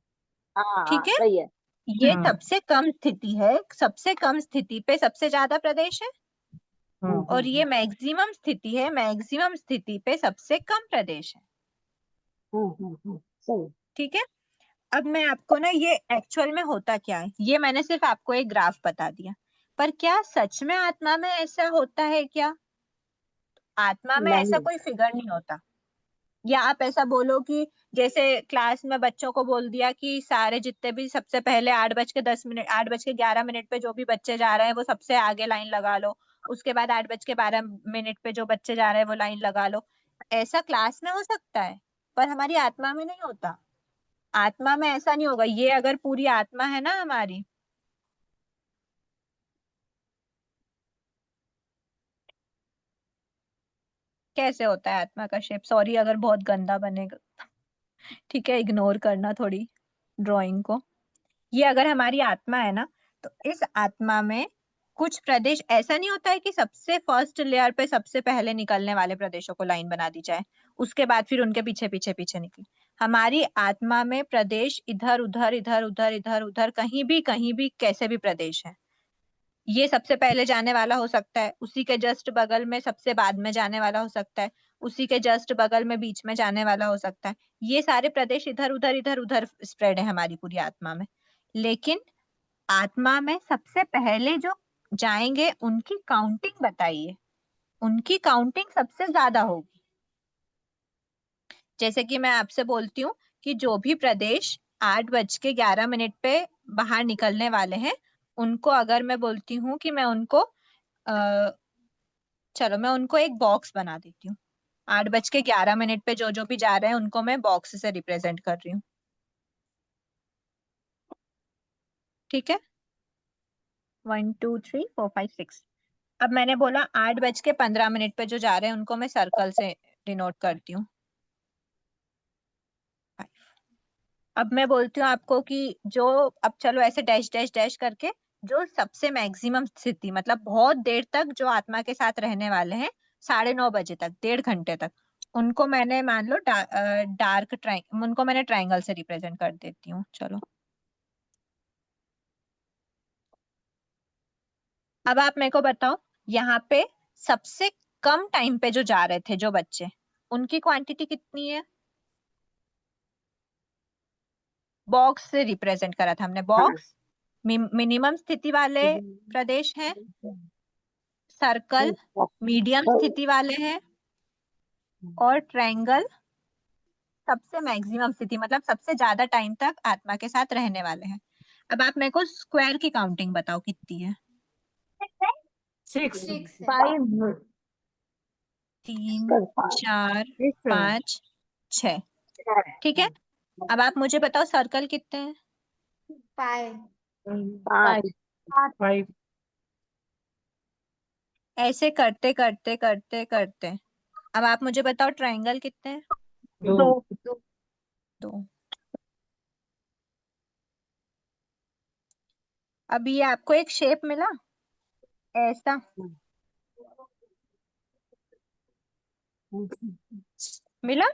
हाँ ठीक है, सही है। ये हाँ सबसे कम स्थिति है। सबसे कम स्थिति पे सबसे ज्यादा प्रदेश है, हाँ और ये मैक्सिमम स्थिति है, मैक्सिमम स्थिति पे सबसे कम प्रदेश है। सही। ठीक है, अब मैं आपको ना, ये एक्चुअल में होता क्या है, ये मैंने सिर्फ आपको एक ग्राफ बता दिया, पर क्या सच में आत्मा में ऐसा होता है क्या? आत्मा में ऐसा नहीं कोई फिगर नहीं होता। या आप ऐसा बोलो कि जैसे क्लास में बच्चों को बोल दिया कि सारे जितने भी सबसे पहले 8:10, 8:11 पे जो भी बच्चे जा रहे हैं वो सबसे आगे लाइन लगा लो, उसके बाद 8:12 पे जो बच्चे जा रहे हैं वो लाइन लगा लो। ऐसा क्लास में हो सकता है, पर हमारी आत्मा में नहीं होता। आत्मा में ऐसा नहीं होगा। ये अगर पूरी आत्मा है ना हमारी, कैसे होता है आत्मा का शेप? सॉरी अगर बहुत गंदा बनेगा, ठीक है, इग्नोर करना थोड़ी ड्राइंग को। ये अगर हमारी आत्मा है ना, तो इस आत्मा में कुछ प्रदेश ऐसा नहीं होता है कि सबसे फर्स्ट लेयर पे सबसे पहले निकलने वाले प्रदेशों को लाइन बना दी जाए, उसके बाद फिर उनके पीछे पीछे पीछे निकले। हमारी आत्मा में प्रदेश इधर उधर इधर उधर इधर उधर कहीं भी कैसे भी प्रदेश है। ये सबसे पहले जाने वाला हो सकता है, उसी के जस्ट बगल में सबसे बाद में जाने वाला हो सकता है, उसी के जस्ट बगल में बीच में जाने वाला हो सकता है। ये सारे प्रदेश इधर उधर स्प्रेड है हमारी पूरी आत्मा में। लेकिन आत्मा में सबसे पहले जो जाएंगे उनकी काउंटिंग बताइए, उनकी काउंटिंग सबसे ज्यादा होगी। जैसे कि मैं आपसे बोलती हूँ कि जो भी प्रदेश 8:11 पे बाहर निकलने वाले हैं, उनको अगर मैं बोलती हूँ कि मैं उनको चलो मैं उनको एक बॉक्स बना देती हूँ। 8:11 पे जो जो भी जा रहे हैं उनको मैं बॉक्स से रिप्रेजेंट कर रही हूँ। ठीक है, 1 2 3 4 5 6। अब मैंने बोला 8:15 पे जो जा रहे हैं उनको मैं सर्कल से डिनोट करती हूँ। अब मैं बोलती हूँ आपको कि जो, अब चलो ऐसे डैश डैश डैश करके, जो सबसे मैक्सिमम स्थिति, मतलब बहुत देर तक जो आत्मा के साथ रहने वाले हैं, 9:30 बजे तक, 1.5 घंटे तक, उनको मैंने मान लो डार्क ट्राइंगल, उनको मैंने ट्राइंगल से रिप्रेजेंट कर देती हूँ। चलो अब आप मेरे को बताओ, यहाँ पे सबसे कम टाइम पे जो जा रहे थे जो बच्चे, उनकी क्वांटिटी कितनी है? बॉक्स से रिप्रेजेंट करा था हमने। बॉक्स मिनिमम स्थिति वाले प्रदेश हैं, सर्कल मीडियम स्थिति वाले हैं, और ट्रायंगल सबसे मैक्सिमम स्थिति, मतलब सबसे ज्यादा टाइम तक आत्मा के साथ रहने वाले हैं। अब आप मेरे को स्क्वायर की काउंटिंग बताओ कितनी है? 6 5 3 4 5 6। ठीक है, अब आप मुझे बताओ सर्कल कितने हैं? 5 5 ऐसे करते करते करते करते अब आप मुझे बताओ ट्रायंगल कितने हैं? 2 2। अब ये आपको एक शेप मिला ऐसा, मिला?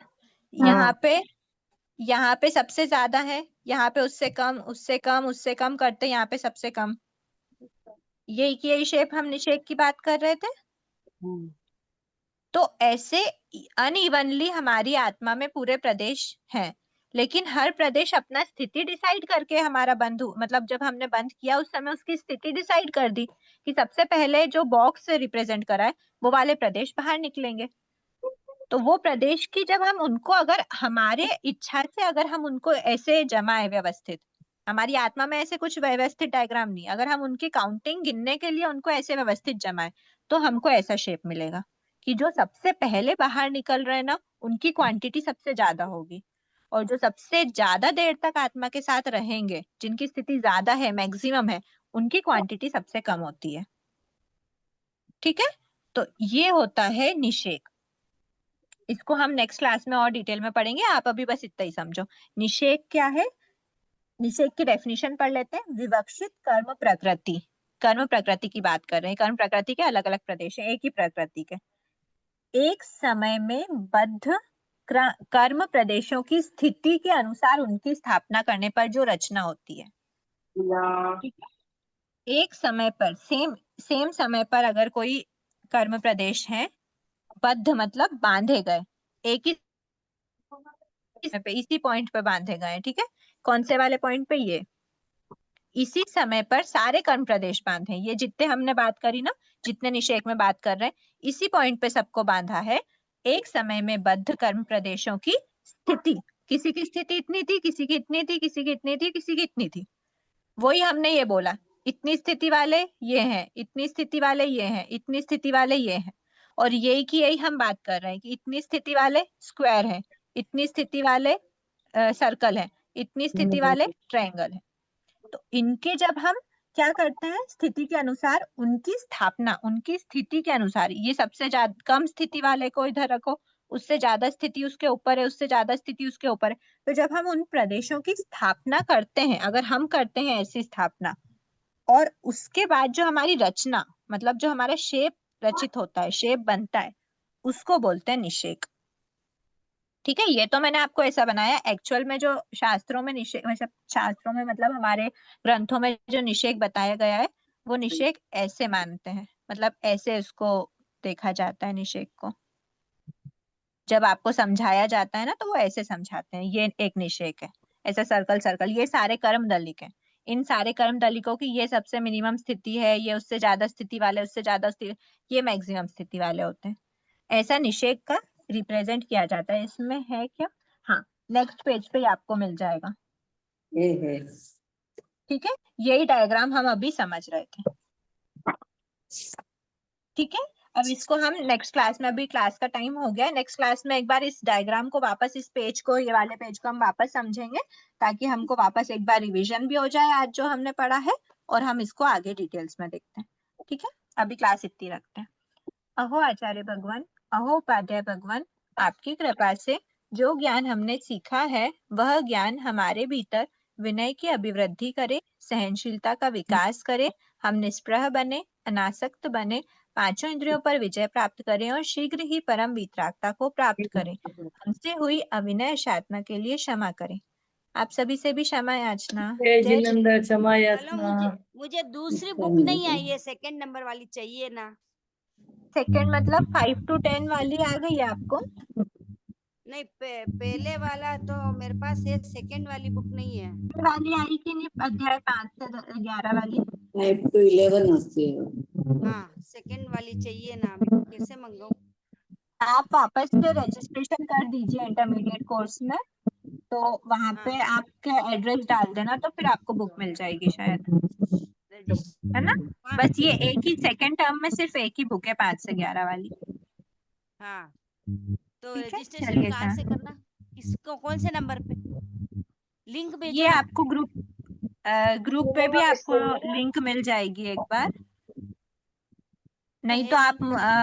यहाँ पे सबसे ज्यादा है, यहाँ पे उससे कम, उससे कम, उससे कम करते यहाँ पे सबसे कम। यही शेप हम निषेक की बात कर रहे थे। तो ऐसे अनइवनली हमारी आत्मा में पूरे प्रदेश हैं, लेकिन हर प्रदेश अपना स्थिति डिसाइड करके हमारा बंद मतलब जब हमने बंद किया उस समय उसकी स्थिति डिसाइड कर दी कि सबसे पहले जो बॉक्स से रिप्रेजेंट करा है वो वाले प्रदेश बाहर निकलेंगे। तो वो प्रदेश की जब हम उनको अगर हमारे इच्छा से अगर हम उनको ऐसे जमाए व्यवस्थित, हमारी आत्मा में ऐसे कुछ व्यवस्थित डायग्राम नहीं, अगर हम उनकी काउंटिंग गिनने के लिए उनको ऐसे व्यवस्थित जमाए तो हमको ऐसा शेप मिलेगा कि जो सबसे पहले बाहर निकल रहे ना उनकी क्वांटिटी सबसे ज्यादा होगी, और जो सबसे ज्यादा देर तक आत्मा के साथ रहेंगे, जिनकी स्थिति ज्यादा है, मैक्सिमम है, उनकी क्वांटिटी सबसे कम होती है। ठीक है, तो ये होता है निषेक। इसको हम नेक्स्ट क्लास में और डिटेल में पढ़ेंगे, आप अभी बस इतना ही समझो। निषेक क्या है? निषेक की डेफिनेशन पढ़ लेते हैं। विवक्षित कर्म प्रकृति, कर्म प्रकृति की बात कर रहे हैं। कर्म प्रकृति के अलग अलग प्रदेश हैं, एक ही प्रकृति के। एक समय में बद्ध कर्म प्रदेशों की स्थिति के अनुसार उनकी स्थापना करने पर जो रचना होती है। ठीक है, एक समय पर सेम समय पर अगर कोई कर्म प्रदेश है, बद्ध मतलब बांधे गए, एक ही पे इसी पॉइंट पे बांधे गए। ठीक है, कौन से वाले पॉइंट पे? ये इसी समय पर सारे कर्म प्रदेश बांधे, ये जितने हमने बात करी ना, जितने निषेक में बात कर रहे हैं, इसी पॉइंट पे सबको बांधा है। एक समय में बद्ध कर्म प्रदेशों की स्थिति, किसी की स्थिति इतनी थी, किसी की इतनी थी, किसी की इतनी थी, किसी की इतनी थी। वही हमने ये बोला, इतनी स्थिति वाले ये हैं, इतनी स्थिति वाले ये हैं, इतनी स्थिति वाले ये हैं। और यही की यही हम बात कर रहे हैं कि इतनी स्थिति वाले स्क्वायर है, इतनी स्थिति वाले सर्कल है, इतनी स्थिति वाले ट्रायंगल है। तो इनके जब हम क्या करते हैं, स्थिति के अनुसार उनकी स्थापना, उनकी स्थिति के अनुसार, ये सबसे ज्यादा कम स्थिति वाले को इधर रखो, उससे ज्यादा स्थिति उसके ऊपर है, उससे ज्यादा स्थिति उसके ऊपर है। तो जब हम उन प्रदेशों की स्थापना करते हैं, अगर हम करते हैं ऐसी स्थापना, और उसके बाद जो हमारी रचना, मतलब जो हमारा शेप रचित होता है, शेप बनता है, उसको बोलते हैं निषेक। ठीक है, ये तो मैंने आपको ऐसा बनाया। एक्चुअल में जो शास्त्रों में निषेक, शास्त्रों में मतलब हमारे ग्रंथों में जो निषेक बताया गया है, वो निषेक ऐसे मानते हैं, मतलब ऐसे उसको देखा जाता है निषेक को। जब आपको समझाया जाता है ना, तो वो ऐसे समझाते हैं, ये एक निषेक है, ऐसे सर्कल सर्कल। ये सारे कर्म दलिक है, इन सारे कर्म दलिकों की ये सबसे मिनिमम स्थिति है, ये उससे ज्यादा स्थिति वाले, उससे ज्यादा स्थिति, ये मैक्सिमम स्थिति वाले होते हैं। ऐसा निषेक का रिप्रेजेंट किया जाता है। इसमें है क्या? हाँ, नेक्स्ट पेज पे आपको मिल जाएगा। ठीक है, यही डायग्राम हम अभी समझ रहे थे। ठीक है, अब इसको हम नेक्स्ट क्लास में, अभी क्लास का टाइम हो गया, नेक्स्ट क्लास में एक बार इस डायग्राम को वापस, इस पेज को, ये वाले पेज को हम वापस समझेंगे, ताकि हमको वापस एक बार रिवीजन भी हो जाए आज जो हमने पढ़ा है, और हम इसको आगे डिटेल्स में देखते हैं। ठीक है, अभी क्लास इतनी रखते हैं। अहो आचार्य भगवान, अहो उपाध्याय भगवान, आपकी कृपा से जो ज्ञान हमने सीखा है, वह ज्ञान हमारे भीतर विनय की अभिवृद्धि करे, सहनशीलता का विकास करे, हम निष्प्रह बने, अनासक्त बने, पांचों इंद्रियों पर विजय प्राप्त करें, और शीघ्र ही परम वितरागता को प्राप्त करें। हमसे हुई अविनय साधना के लिए क्षमा करें। आप सभी से भी क्षमा याचना। जय जिनेंद्र, क्षमा चलो, याचना। मुझे दूसरी बुक नहीं आई है, सेकंड नंबर वाली चाहिए ना। सेकंड मतलब 5 to 10 वाली आ गई है आपको? नहीं, पहले वाला तो मेरे पास है, सेकंड वाली बुक नहीं है। वाली आई कि नहीं? अध्याय 5 से 11 वाली 5 to 11 आती है। हाँ, सेकंड वाली चाहिए ना, अभी कैसे मंगाऊं? आप वापस से रजिस्ट्रेशन कर दीजिए इंटरमीडिएट कोर्स में, तो वहां पे आपके एड्रेस डाल देना, तो फिर आपको बुक मिल जाएगी शायद, है ना? बस ये एक ही सेकंड टर्म में सिर्फ एक ही बुक है 5 से 11 वाली। हाँ, तो ठीक है, रजिस्ट्रेशन चलिए कहाँ से सर। करना? किसको, कौन से नंबर पे? लिंक भेजो ये ना। आपको ग्रुप पे भी आपको लिंक मिल जाएगी एक बार, नहीं तो आप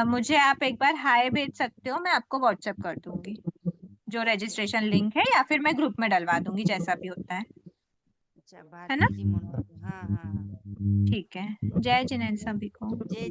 मुझे आप एक बार हाय भेज सकते हो, मैं आपको व्हाट्सएप कर दूंगी जो रजिस्ट्रेशन लिंक है, या फिर मैं ग्रुप में डलवा दूंगी, जैसा भी होता है। अच्छा, है ना? भारती जी, हाँ हाँ हाँ, ठीक है, जय जिनेंद्र सभी को। जय